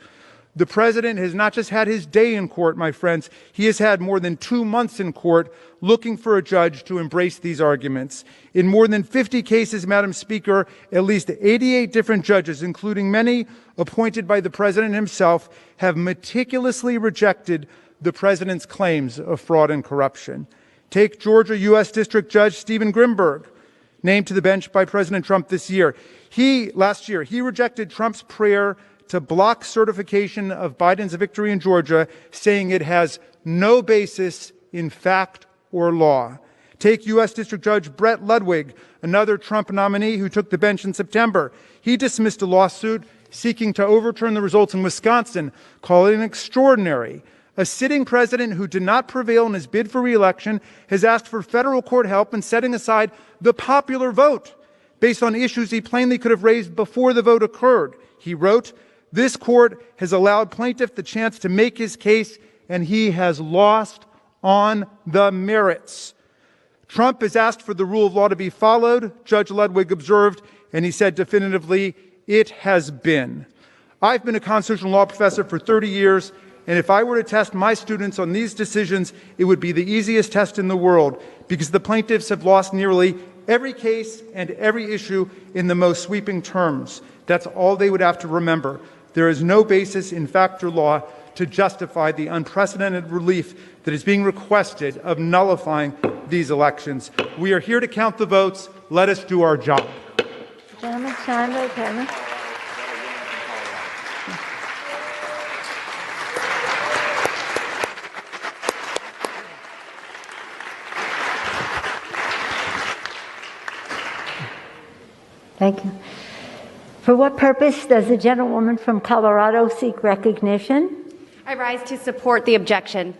The president has not just had his day in court, my friends. He has had more than 2 months in court looking for a judge to embrace these arguments. In more than 50 cases, Madam Speaker, at least 88 different judges, including many appointed by the president himself, have meticulously rejected the president's claims of fraud and corruption. Take Georgia U.S. District Judge Stephen Grimberg, named to the bench by President Trump this year. Last year, he rejected Trump's prayer to block certification of Biden's victory in Georgia, saying it has no basis in fact or law. Take U.S. District Judge Brett Ludwig, another Trump nominee who took the bench in September. He dismissed a lawsuit seeking to overturn the results in Wisconsin, calling it extraordinary. A sitting president who did not prevail in his bid for re-election has asked for federal court help in setting aside the popular vote based on issues he plainly could have raised before the vote occurred. He wrote, "This court has allowed plaintiff the chance to make his case, and he has lost on the merits." Trump has asked for the rule of law to be followed, Judge Ludwig observed, and he said definitively, "It has been." I've been a constitutional law professor for 30 years, and if I were to test my students on these decisions, it would be the easiest test in the world, because the plaintiffs have lost nearly every case and every issue in the most sweeping terms. That's all they would have to remember. There is no basis in fact or law to justify the unprecedented relief that is being requested of nullifying these elections. We are here to count the votes. Let us do our job. Gentleman's time, Chairman. Thank you. For what purpose does the gentlewoman from Colorado seek recognition? I rise to support the objection.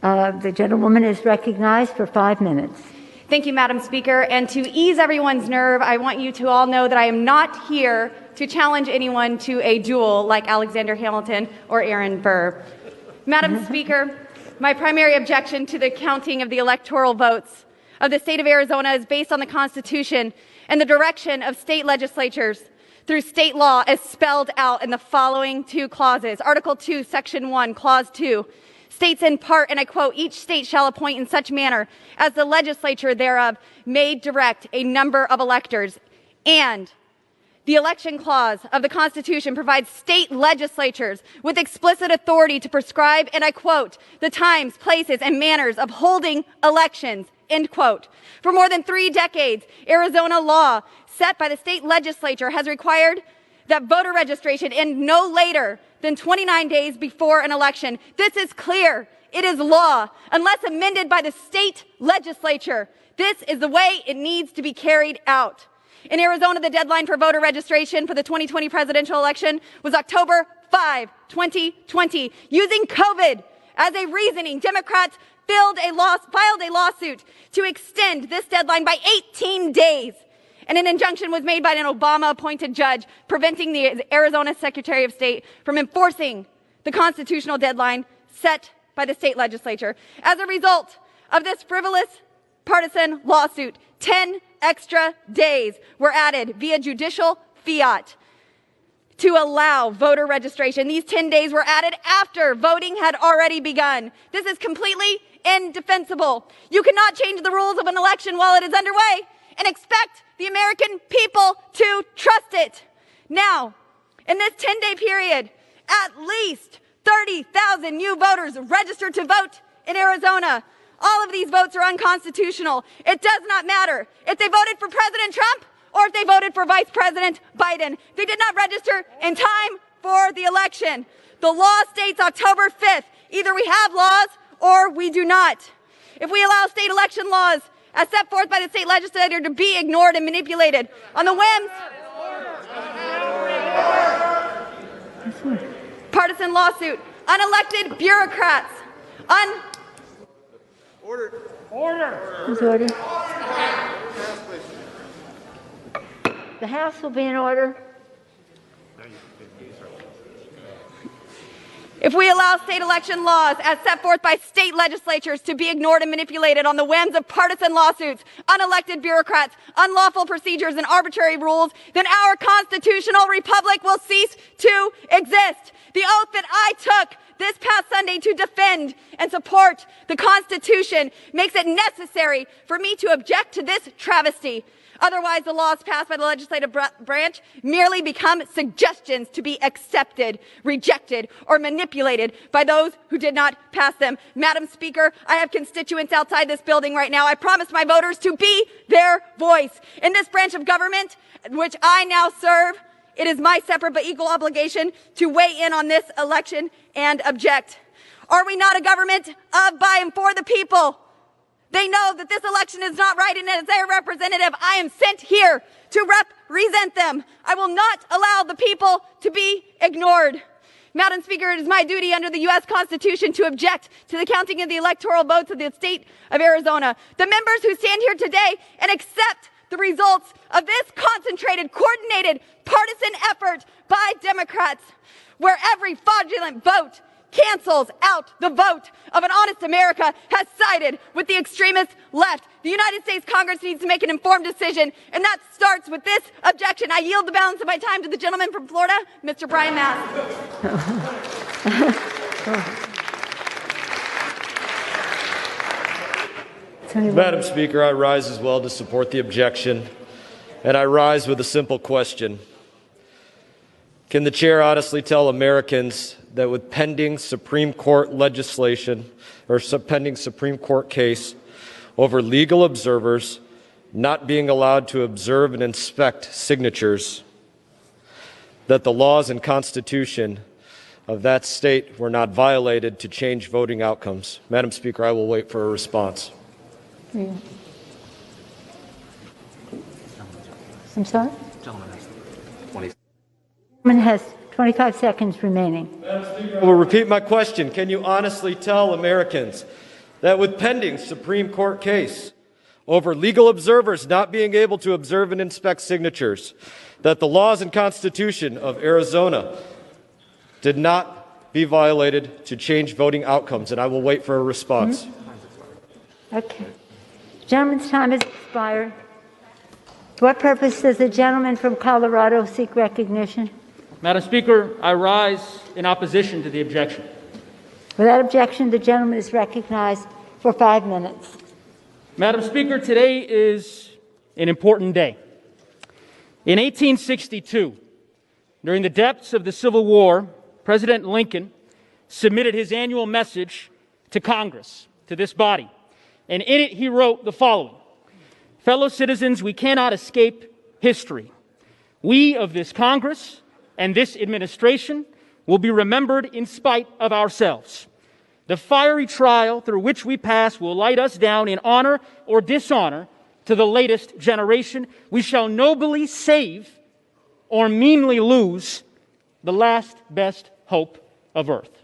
The gentlewoman is recognized for 5 minutes. Thank you, Madam Speaker. And to ease everyone's nerve, I want you to all know that I am not here to challenge anyone to a duel like Alexander Hamilton or Aaron Burr. Madam Speaker, My primary objection to the counting of the electoral votes of the state of Arizona is based on the Constitution and the direction of state legislatures through state law as spelled out in the following two clauses. Article 2, Section 1, Clause 2 states in part, and I quote, "Each state shall appoint in such manner as the legislature thereof may direct a number of electors." And the election clause of the Constitution provides state legislatures with explicit authority to prescribe, and I quote, "the times, places, and manners of holding elections," end quote. For more than 3 decades, Arizona law set by the state legislature has required that voter registration end no later than 29 days before an election. This is clear. It is law. Unless amended by the state legislature, this is the way it needs to be carried out. In Arizona, the deadline for voter registration for the 2020 presidential election was October 5, 2020. Using COVID as a reasoning, Democrats filed a lawsuit to extend this deadline by 18 days. And an injunction was made by an Obama-appointed judge preventing the Arizona Secretary of State from enforcing the constitutional deadline set by the state legislature. As a result of this frivolous partisan lawsuit, 10 extra days were added via judicial fiat to allow voter registration. These 10 days were added after voting had already begun. This is completely indefensible. You cannot change the rules of an election while it is underway and expect the American people to trust it. Now, in this 10-day period, at least 30,000 new voters registered to vote in Arizona. All of these votes are unconstitutional. It does not matter if they voted for President Trump or if they voted for Vice President Biden. They did not register in time for the election. The law states October 5th. Either we have laws or we do not. If we allow state election laws as set forth by the state legislature to be ignored and manipulated on the whims, partisan lawsuit, unelected bureaucrats, Who's order? The House will be in order. If we allow state election laws as set forth by state legislatures to be ignored and manipulated on the whims of partisan lawsuits, unelected bureaucrats, unlawful procedures, and arbitrary rules, then our constitutional republic will cease to exist. The oath that I took this past Sunday to defend and support the Constitution makes it necessary for me to object to this travesty. Otherwise, the laws passed by the legislative branch merely become suggestions to be accepted, rejected, or manipulated by those who did not pass them. Madam Speaker, I have constituents outside this building right now. I promised my voters to be their voice. In this branch of government, which I now serve, it is my separate but equal obligation to weigh in on this election and object. Are we not a government of, by, and for the people? They know that this election is not right, and as their representative, I am sent here to represent them. I will not allow the people to be ignored. Madam Speaker, it is my duty under the U.S. Constitution to object to the counting of the electoral votes of the state of Arizona. The members who stand here today and accept the results of this concentrated, coordinated, partisan effort by Democrats, where every fraudulent vote cancels out the vote of an honest America, has sided with the extremist left. The United States Congress needs to make an informed decision, and that starts with this objection. I yield the balance of my time to the gentleman from Florida, Mr. Brian Mast. Madam Speaker, I rise as well to support the objection, and I rise with a simple question. Can the chair honestly tell Americans that with pending Supreme Court legislation or pending Supreme Court case over legal observers not being allowed to observe and inspect signatures, that the laws and Constitution of that state were not violated to change voting outcomes? Madam Speaker, I will wait for a response. I'm sorry? Gentleman has 25 seconds remaining. I will repeat my question. Can you honestly tell Americans that with pending Supreme Court case over legal observers not being able to observe and inspect signatures, that the laws and Constitution of Arizona did not be violated to change voting outcomes, and I will wait for a response. Okay. Gentleman's time has expired. For what purpose does the gentleman from Colorado seek recognition? Madam Speaker, I rise in opposition to the objection. Without objection, the gentleman is recognized for 5 minutes. Madam Speaker, today is an important day. In 1862, during the depths of the Civil War, President Lincoln submitted his annual message to Congress, to this body. And in it, he wrote the following: "Fellow citizens, we cannot escape history. We of this Congress and this administration will be remembered in spite of ourselves. The fiery trial through which we pass will light us down in honor or dishonor to the latest generation. We shall nobly save or meanly lose the last best hope of earth."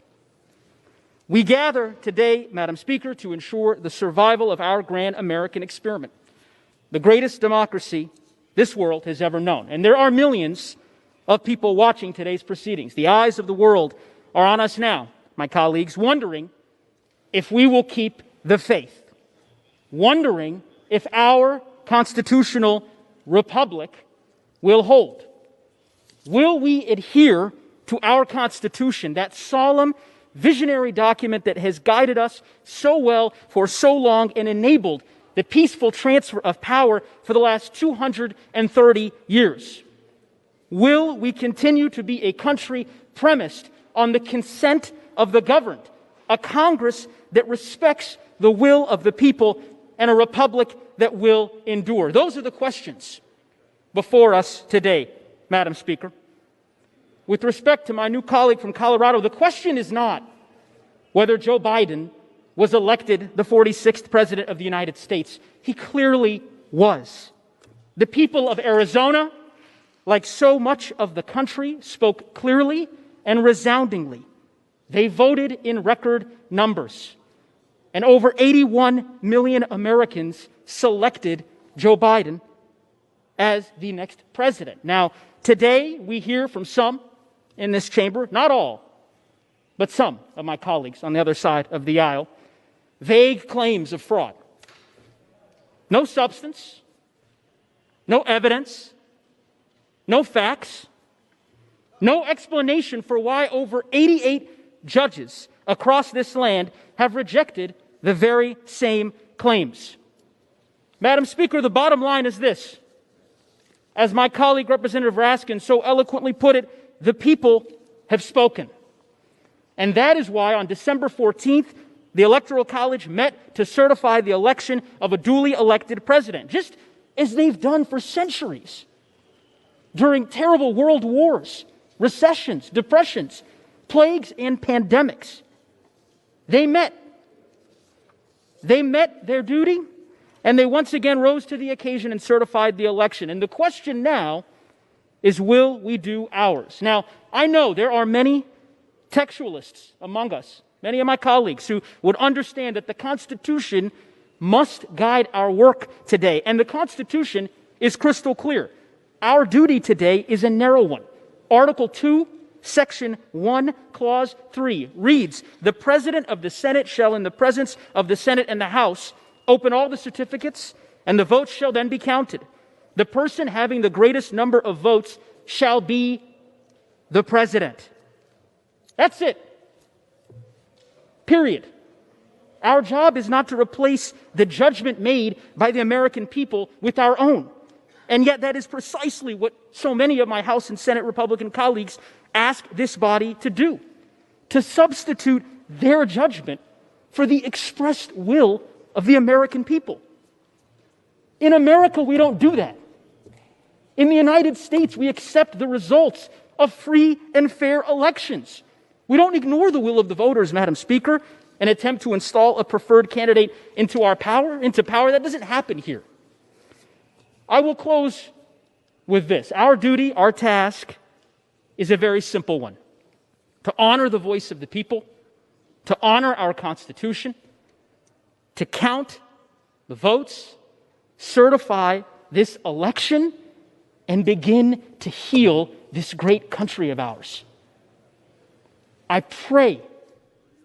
We gather today, Madam Speaker, to ensure the survival of our grand American experiment, the greatest democracy this world has ever known. And there are millions of people watching today's proceedings. The eyes of the world are on us now, my colleagues, wondering if we will keep the faith, wondering if our constitutional republic will hold. Will we adhere to our Constitution, that solemn, visionary document that has guided us so well for so long and enabled the peaceful transfer of power for the last 230 years? Will we continue to be a country premised on the consent of the governed, a Congress that respects the will of the people, and a republic that will endure? Those are the questions before us today, Madam Speaker. With respect to my new colleague from Colorado, the question is not whether Joe Biden was elected the 46th President of the United States. He clearly was. The people of Arizona, like so much of the country, spoke clearly and resoundingly. They voted in record numbers. And over 81 million Americans selected Joe Biden as the next president. Now, today we hear from some in this chamber, not all, but some of my colleagues on the other side of the aisle, vague claims of fraud. No substance, no evidence, no facts, no explanation for why over 88 judges across this land have rejected the very same claims. Madam Speaker, the bottom line is this. As my colleague Representative Raskin so eloquently put it, the people have spoken. And that is why on December 14th, the Electoral College met to certify the election of a duly elected president, just as they've done for centuries. During terrible world wars, recessions, depressions, plagues, and pandemics, they met. They met their duty, and they once again rose to the occasion and certified the election. And the question now is, will we do ours? Now, I know there are many textualists among us, many of my colleagues, who would understand that the Constitution must guide our work today. And the Constitution is crystal clear. Our duty today is a narrow one. Article 2, Section 1, Clause 3 reads, "The President of the Senate shall, in the presence of the Senate and the House, open all the certificates, and the votes shall then be counted. The person having the greatest number of votes shall be the President." That's it. Period. Our job is not to replace the judgment made by the American people with our own. And yet that is precisely what so many of my House and Senate Republican colleagues ask this body to do, to substitute their judgment for the expressed will of the American people. In America, we don't do that. In the United States, we accept the results of free and fair elections. We don't ignore the will of the voters, Madam Speaker, and attempt to install a preferred candidate into power. That doesn't happen here. I will close with this. Our duty, our task, is a very simple one: to honor the voice of the people, to honor our Constitution, to count the votes, certify this election, and begin to heal this great country of ours. I pray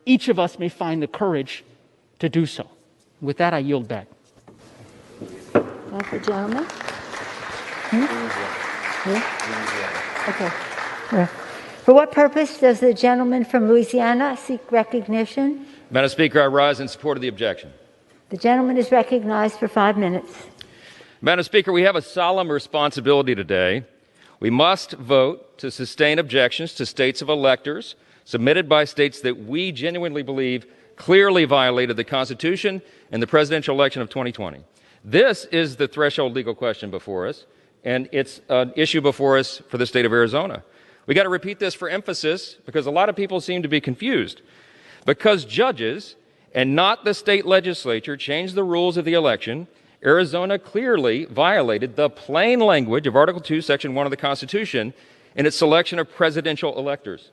each of us may find the courage to do so. With that, I yield back. Thank you, gentlemen. Okay. Yeah. For what purpose does the gentleman from Louisiana seek recognition? Madam Speaker, I rise in support of the objection. The gentleman is recognized for 5 minutes. Madam Speaker, we have a solemn responsibility today. We must vote to sustain objections to states of electors submitted by states that we genuinely believe clearly violated the Constitution and the presidential election of 2020. This is the threshold legal question before us, and it's an issue before us for the state of Arizona. We got to repeat this for emphasis because a lot of people seem to be confused. Because judges and not the state legislature changed the rules of the election, Arizona clearly violated the plain language of Article 2, Section 1 of the Constitution in its selection of presidential electors.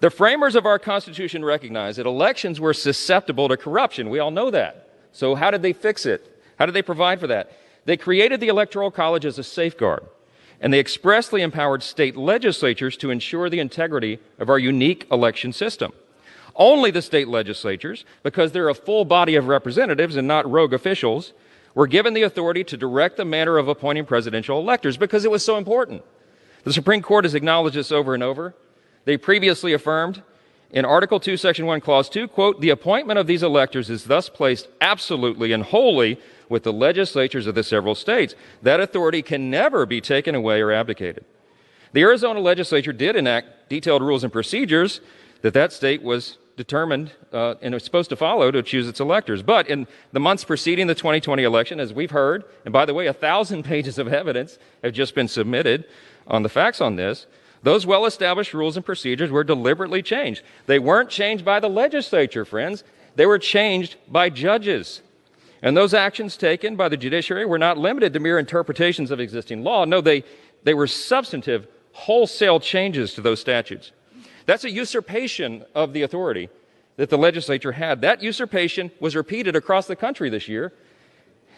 The framers of our Constitution recognized that elections were susceptible to corruption. We all know that. So how did they fix it? How did they provide for that? They created the Electoral College as a safeguard, and they expressly empowered state legislatures to ensure the integrity of our unique election system. Only the state legislatures, because they're a full body of representatives and not rogue officials, were given the authority to direct the manner of appointing presidential electors because it was so important. The Supreme Court has acknowledged this over and over. They previously affirmed in Article 2, Section 1, Clause 2, quote, "The appointment of these electors is thus placed absolutely and wholly with the legislatures of the several states. That authority can never be taken away or abdicated." The Arizona legislature did enact detailed rules and procedures that state was determined and was supposed to follow to choose its electors. But in the months preceding the 2020 election, as we've heard, and by the way, 1,000 pages of evidence have just been submitted on the facts on this, those well-established rules and procedures were deliberately changed. They weren't changed by the legislature, friends. They were changed by judges. And those actions taken by the judiciary were not limited to mere interpretations of existing law. No, they were substantive, wholesale changes to those statutes. That's a usurpation of the authority that the legislature had. That usurpation was repeated across the country this year.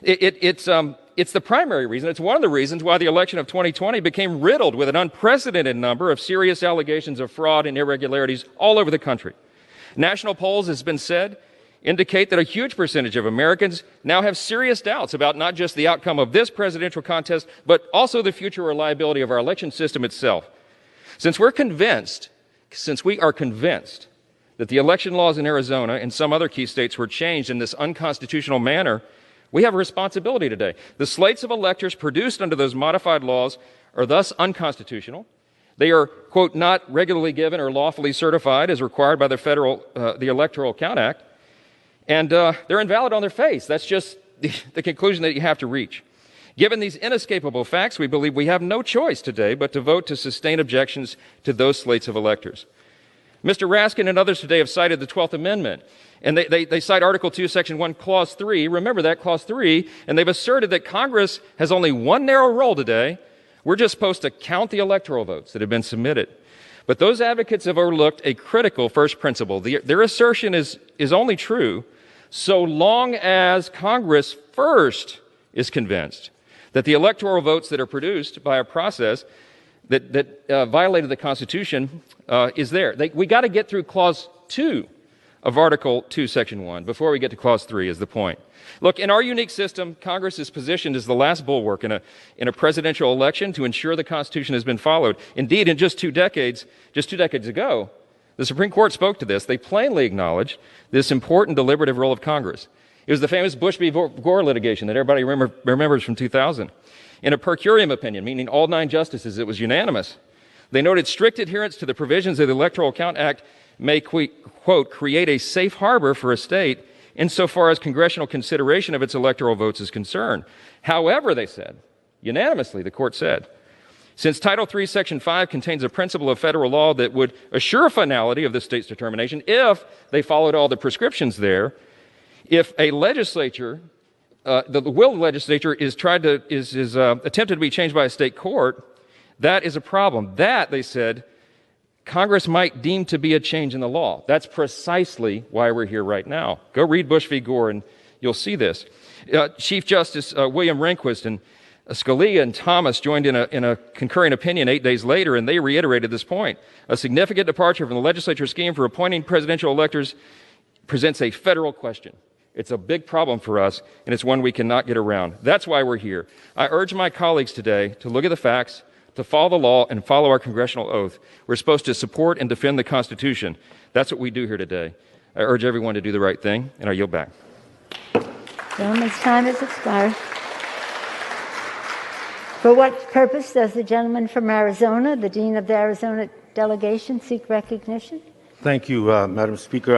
It's the primary reason. It's one of the reasons why the election of 2020 became riddled with an unprecedented number of serious allegations of fraud and irregularities all over the country. National polls, as has been said, indicate that a huge percentage of Americans now have serious doubts about not just the outcome of this presidential contest, but also the future reliability of our election system itself. Since we are convinced that the election laws in Arizona and some other key states were changed in this unconstitutional manner, we have a responsibility today. The slates of electors produced under those modified laws are thus unconstitutional. They are, quote, not regularly given or lawfully certified as required by the Electoral Count Act, and they're invalid on their face. That's just the conclusion that you have to reach. Given these inescapable facts, we believe we have no choice today but to vote to sustain objections to those slates of electors. Mr. Raskin and others today have cited the 12th Amendment, and they cite Article 2, Section 1, Clause 3. Remember that, Clause 3, and they've asserted that Congress has only one narrow role today. We're just supposed to count the electoral votes that have been submitted. But those advocates have overlooked a critical first principle. Their assertion is only true so long as Congress first is convinced that the electoral votes that are produced by a process that violated the Constitution is there. We got to get through Clause 2 of Article 2, Section 1 before we get to Clause 3 is the point. Look, in our unique system, Congress is positioned as the last bulwark in a presidential election to ensure the Constitution has been followed. Indeed, in just two decades ago, the Supreme Court spoke to this. They plainly acknowledged this important deliberative role of Congress. It was the famous Bush v. Gore litigation that everybody remembers from 2000. In a per curiam opinion, meaning all 9 justices, it was unanimous. They noted strict adherence to the provisions of the Electoral Count Act may, quote, create a safe harbor for a state insofar as congressional consideration of its electoral votes is concerned. However, they said, unanimously, the court said, since Title III, Section 5 contains a principle of federal law that would assure finality of the state's determination if they followed all the prescriptions there, if a legislature, the will of the legislature is attempted to be changed by a state court, that is a problem. That, they said, Congress might deem to be a change in the law. That's precisely why we're here right now. Go read Bush v. Gore and you'll see this. Chief Justice William Rehnquist and Scalia and Thomas joined in a concurring opinion 8 days later, and they reiterated this point. A significant departure from the legislature scheme for appointing presidential electors presents a federal question. It's a big problem for us, and it's one we cannot get around. That's why we're here. I urge my colleagues today to look at the facts, to follow the law, and follow our congressional oath. We're supposed to support and defend the Constitution. That's what we do here today. I urge everyone to do the right thing, and I yield back. Gentleman's time has expired. For what purpose does the gentleman from Arizona, the Dean of the Arizona delegation, seek recognition? Thank you, Madam Speaker.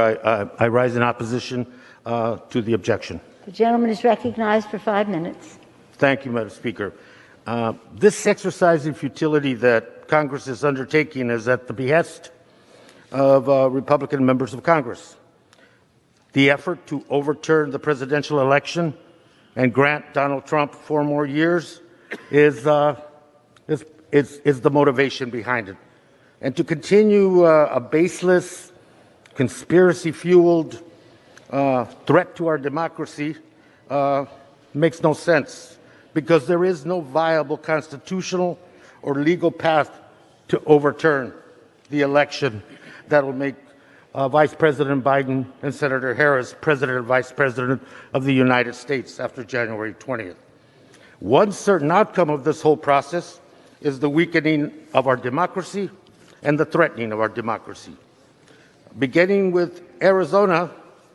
I rise in opposition to the objection. The gentleman is recognized for 5 minutes. Thank you, Madam Speaker. This exercise in futility that Congress is undertaking is at the behest of Republican members of Congress. The effort to overturn the presidential election and grant Donald Trump 4 more years is the motivation behind it. And to continue a baseless, conspiracy-fueled threat to our democracy makes no sense, because there is no viable constitutional or legal path to overturn the election that will make Vice President Biden and Senator Harris President and Vice President of the United States after January 20th. One certain outcome of this whole process is the weakening of our democracy and the threatening of our democracy. Beginning with Arizona,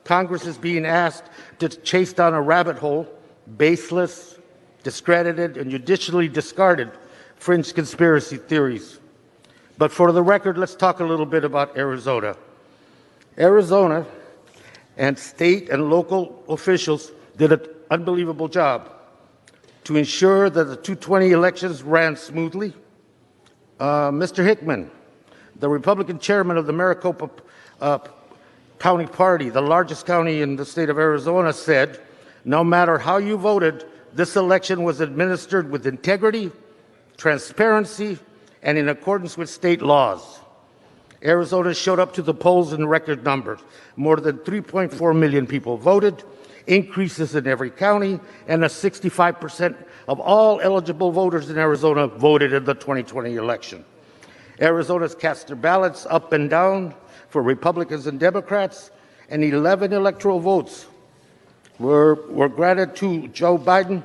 Congress is being asked to chase down a rabbit hole, baseless, discredited, and judicially discarded fringe conspiracy theories. But for the record, let's talk a little bit about Arizona. Arizona and state and local officials did an unbelievable job to ensure that the 2020 elections ran smoothly. Mr. Hickman, the Republican chairman of the Maricopa County Party, the largest county in the state of Arizona, said, no matter how you voted, this election was administered with integrity, transparency, and in accordance with state laws. Arizona showed up to the polls in record numbers. More than 3.4 million people voted, increases in every county, and 65% of all eligible voters in Arizona voted in the 2020 election. Arizona's cast their ballots up and down for Republicans and Democrats, and 11 electoral votes were granted to Joe Biden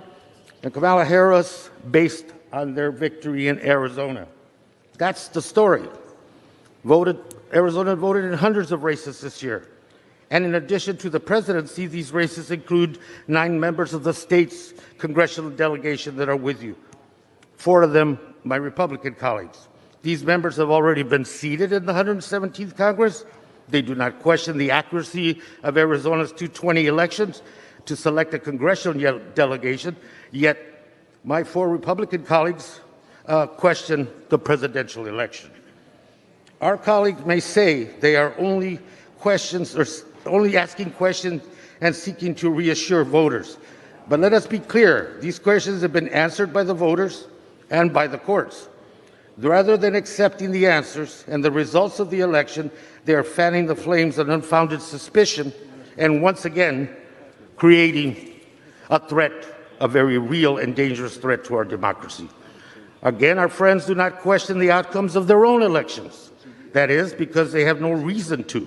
and Kamala Harris based on their victory in Arizona. That's the story. Arizona voted in hundreds of races this year. And in addition to the presidency, these races include 9 members of the state's congressional delegation that are with you. 4 of them, my Republican colleagues. These members have already been seated in the 117th Congress. They do not question the accuracy of Arizona's 2020 elections to select a congressional delegation, yet my 4 Republican colleagues question the presidential election. Our colleagues may say they are only asking questions and seeking to reassure voters. But let us be clear, these questions have been answered by the voters and by the courts. Rather than accepting the answers and the results of the election, they are fanning the flames of unfounded suspicion and once again creating a threat, a very real and dangerous threat to our democracy. Again, our friends do not question the outcomes of their own elections. That is, because they have no reason to,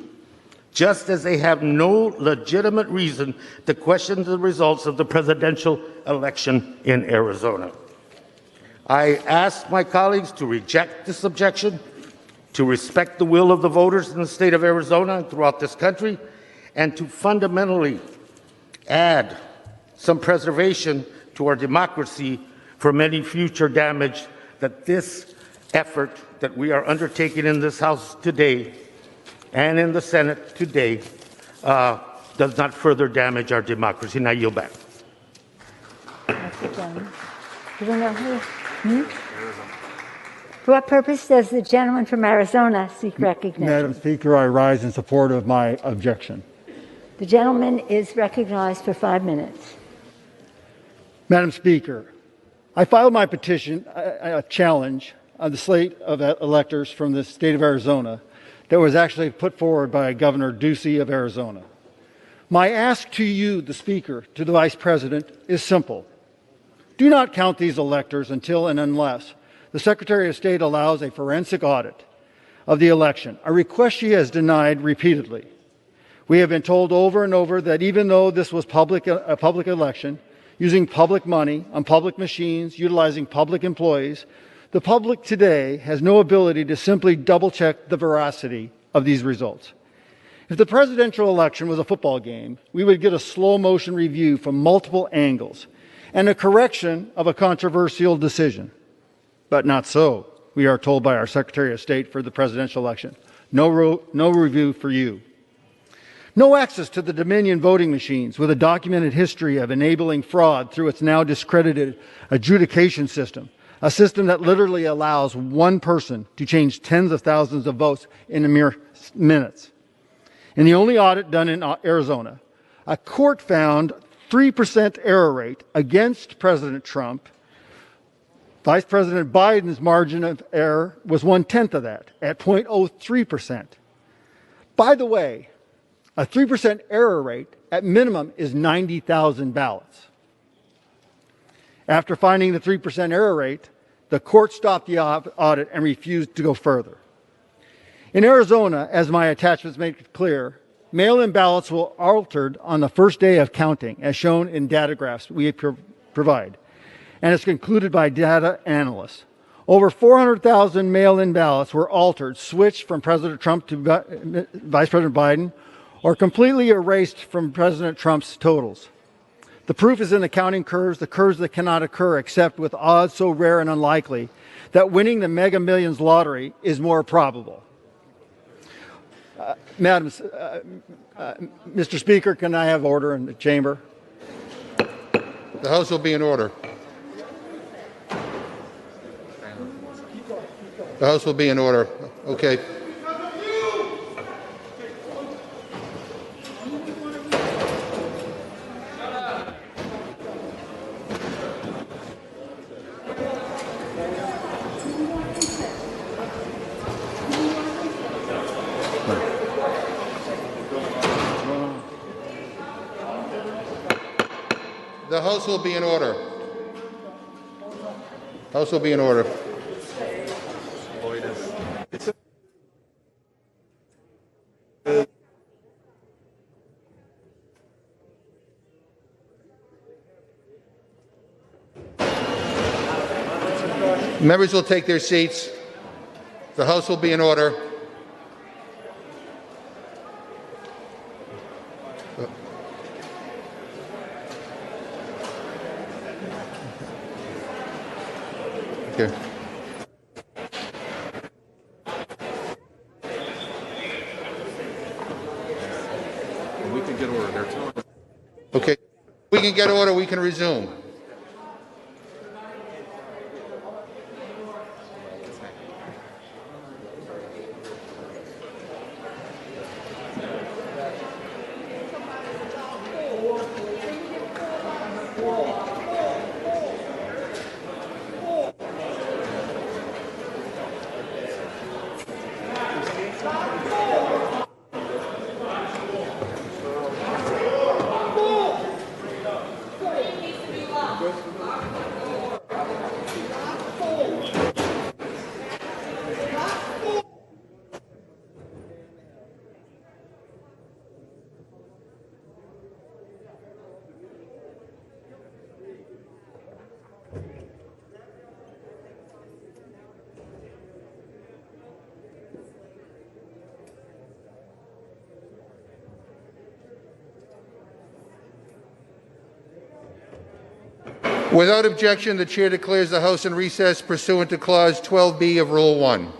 just as they have no legitimate reason to question the results of the presidential election in Arizona. I ask my colleagues to reject this objection, to respect the will of the voters in the state of Arizona and throughout this country, and to fundamentally add some preservation to our democracy from any future damage that this effort that we are undertaking in this House today and in the Senate today does not further damage our democracy. And I yield back. Do we know who? For what purpose does the gentleman from Arizona seek recognition? Madam Speaker, I rise in support of my objection. The gentleman is recognized for 5 minutes. Madam Speaker, I filed my petition, a challenge on the slate of electors from the state of Arizona that was actually put forward by Governor Ducey of Arizona. My ask to you, the Speaker, to the Vice President, is simple. Do not count these electors until and unless the Secretary of State allows a forensic audit of the election, a request she has denied repeatedly. We have been told over and over that even though this was a public election, using public money on public machines, utilizing public employees, the public today has no ability to simply double-check the veracity of these results. If the presidential election was a football game, we would get a slow-motion review from multiple angles and a correction of a controversial decision. But not so, we are told by our Secretary of State for the presidential election. No review for you. No access to the Dominion voting machines with a documented history of enabling fraud through its now discredited adjudication system, a system that literally allows one person to change tens of thousands of votes in a mere minutes. In the only audit done in Arizona, a court found 3% error rate against President Trump. Vice President Biden's margin of error was 1/10 of that, at 0.03%. By the way, a 3% error rate at minimum is 90,000 ballots. After finding the 3% error rate, the court stopped the audit and refused to go further. In Arizona, as my attachments make it clear, mail-in ballots will be altered on the first day of counting, as shown in data graphs we provide, and it's concluded by data analysts. Over 400,000 mail-in ballots were altered, switched from President Trump to Vice President Biden, or completely erased from President Trump's totals. The proof is in the counting curves, the curves that cannot occur except with odds so rare and unlikely that winning the Mega Millions lottery is more probable. Mr. Speaker, can I have order in the chamber? The House will be in order. The House will be in order. Okay. The House will be in order. House will be in order. Members will take their seats. The House will be in order. Okay. We can get order. They're telling us. Okay. We can get order. We can resume. Without objection, the Chair declares the House in recess pursuant to Clause 12B of Rule 1.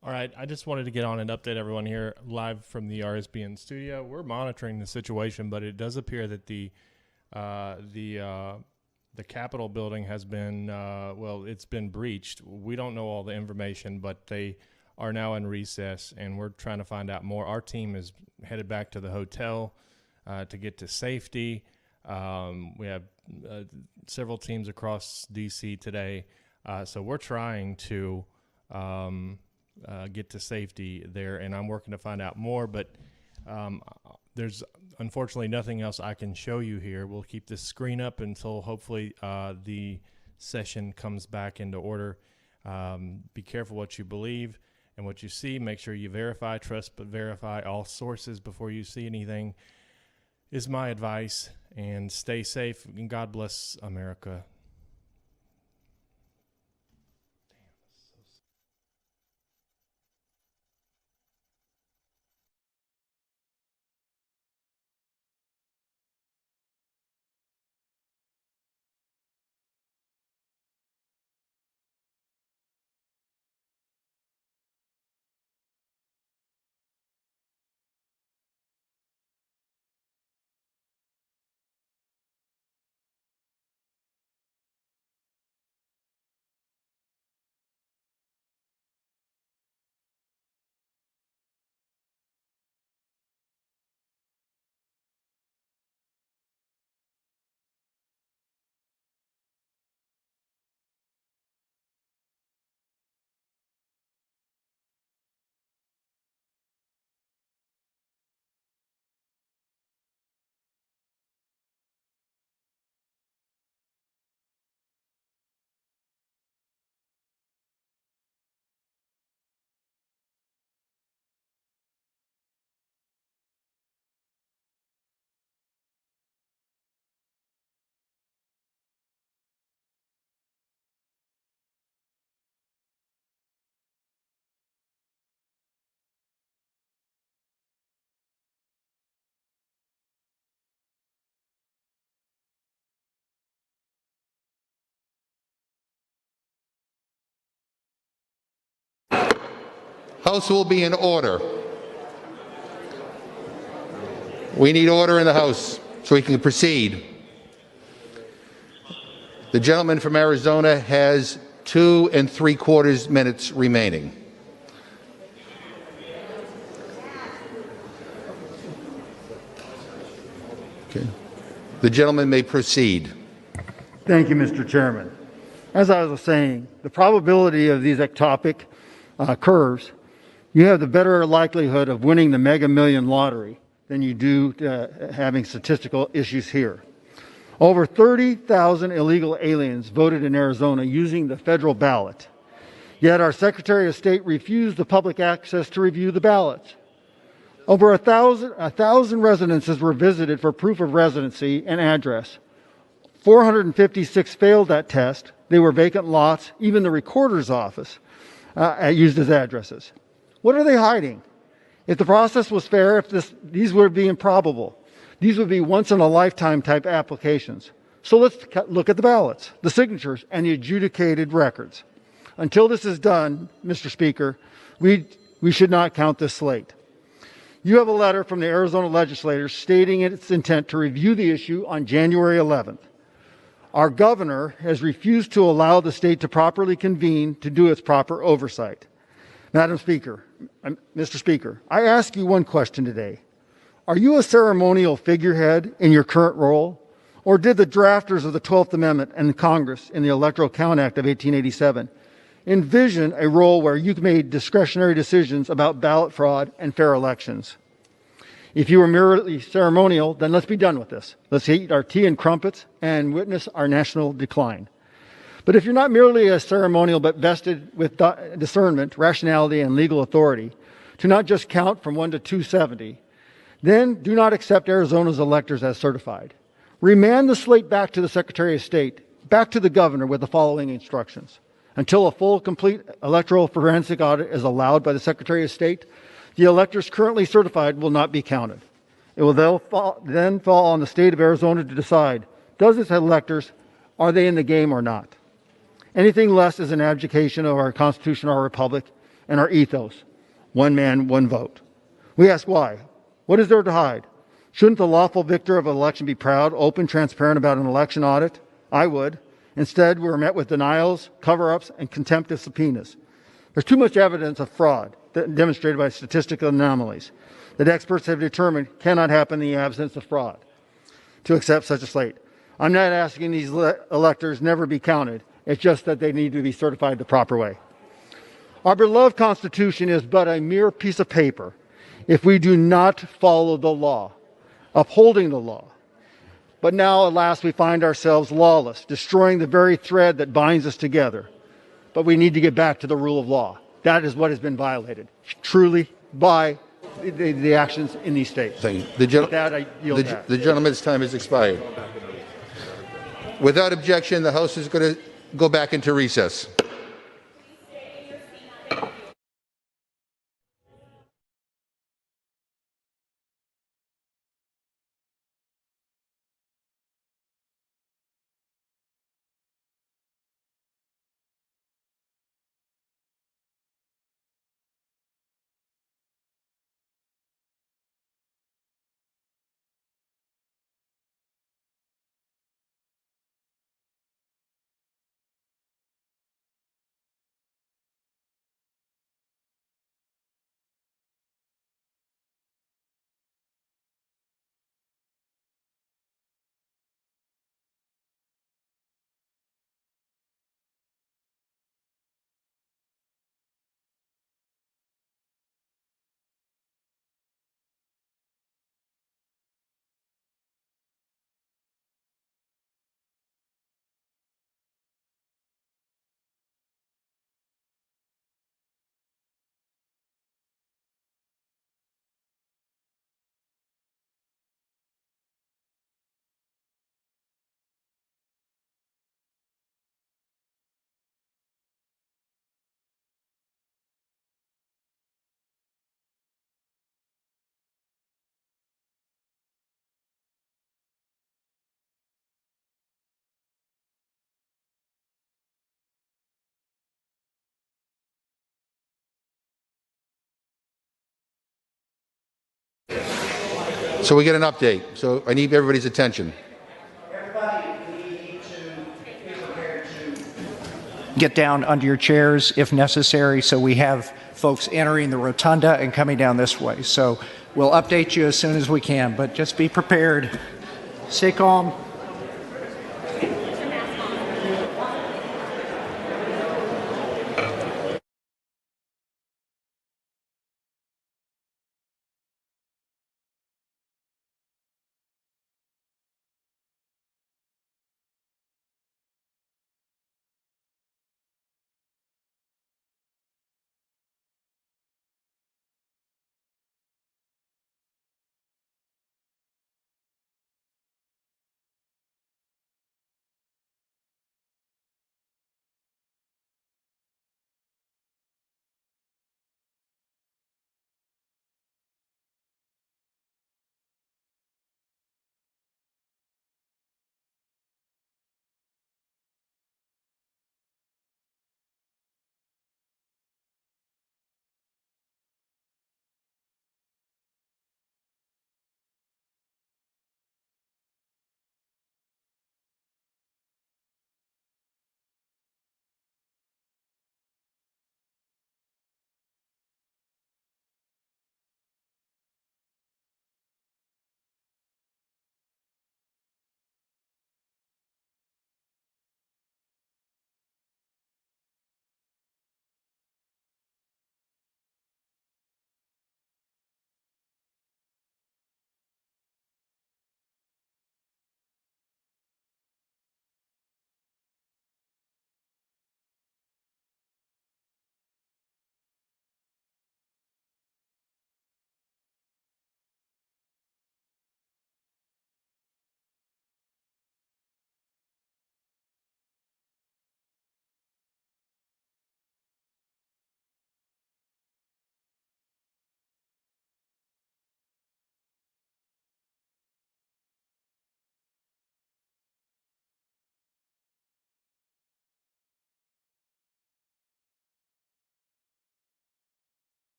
All right, I just wanted to get on and update everyone here live from the RSBN studio. We're monitoring the situation, but it does appear that the Capitol building has been, it's been breached. We don't know all the information, but they are now in recess, and we're trying to find out more. Our team is headed back to the hotel to get to safety. We have several teams across D.C. today, so we're trying to get to safety there, and I'm working to find out more, but there's unfortunately nothing else I can show you here. We'll keep this screen up until hopefully the session comes back into order. Be careful what you believe and what you see. Make sure you verify, trust, but verify all sources before you see anything is my advice. And stay safe, and God bless America. House will be in order. We need order in the House so we can proceed. The gentleman from Arizona has 2 3/4 minutes remaining. Okay. The gentleman may proceed. Thank you, Mr. Chairman. As I was saying, the probability of these ectopic curves, you have the better likelihood of winning the Mega Million lottery than you do having statistical issues here. Over 30,000 illegal aliens voted in Arizona using the federal ballot. Yet our Secretary of State refused the public access to review the ballots. Over 1,000 residences were visited for proof of residency and address. 456 failed that test. They were vacant lots. Even the recorder's office used as addresses. What are they hiding? If the process was fair, these would be improbable. These would be once-in-a-lifetime type applications. So let's look at the ballots, the signatures, and the adjudicated records. Until this is done, Mr. Speaker, we should not count this slate. You have a letter from the Arizona legislators stating its intent to review the issue on January 11th. Our governor has refused to allow the state to properly convene to do its proper oversight. Madam Speaker, Mr. Speaker, I ask you one question today. Are you a ceremonial figurehead in your current role? Or did the drafters of the 12th Amendment and Congress in the Electoral Count Act of 1887 envision a role where you made discretionary decisions about ballot fraud and fair elections? If you were merely ceremonial, then let's be done with this. Let's eat our tea and crumpets and witness our national decline. But if you're not merely a ceremonial but vested with discernment, rationality, and legal authority to not just count from 1 to 270, then do not accept Arizona's electors as certified. Remand the slate back to the Secretary of State, back to the governor with the following instructions. Until a full, complete electoral forensic audit is allowed by the Secretary of State, the electors currently certified will not be counted. It will then fall on the state of Arizona to decide, does its electors, are they in the game or not? Anything less is an abdication of our Constitution, our republic, and our ethos, one man, one vote. We ask why. What is there to hide? Shouldn't the lawful victor of an election be proud, open, transparent about an election audit? I would. Instead, we were met with denials, cover-ups, and contempt of subpoenas. There's too much evidence of fraud demonstrated by statistical anomalies that experts have determined cannot happen in the absence of fraud to accept such a slate. I'm not asking these electors never be counted. It's just that they need to be certified the proper way. Our beloved Constitution is but a mere piece of paper if we do not follow the law, upholding the law. But now, alas, we find ourselves lawless, destroying the very thread that binds us together. But we need to get back to the rule of law. That is what has been violated, truly, by the actions in these states. Thank you. The gentleman's time has expired. Without objection, the House is going to go back into recess. So we get an update. So I need everybody's attention. Get down under your chairs if necessary. So we have folks entering the rotunda and coming down this way. So we'll update you as soon as we can, but just be prepared. Stay calm.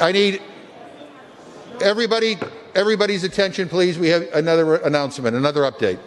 I need everybody's attention, please. We have another announcement, another update.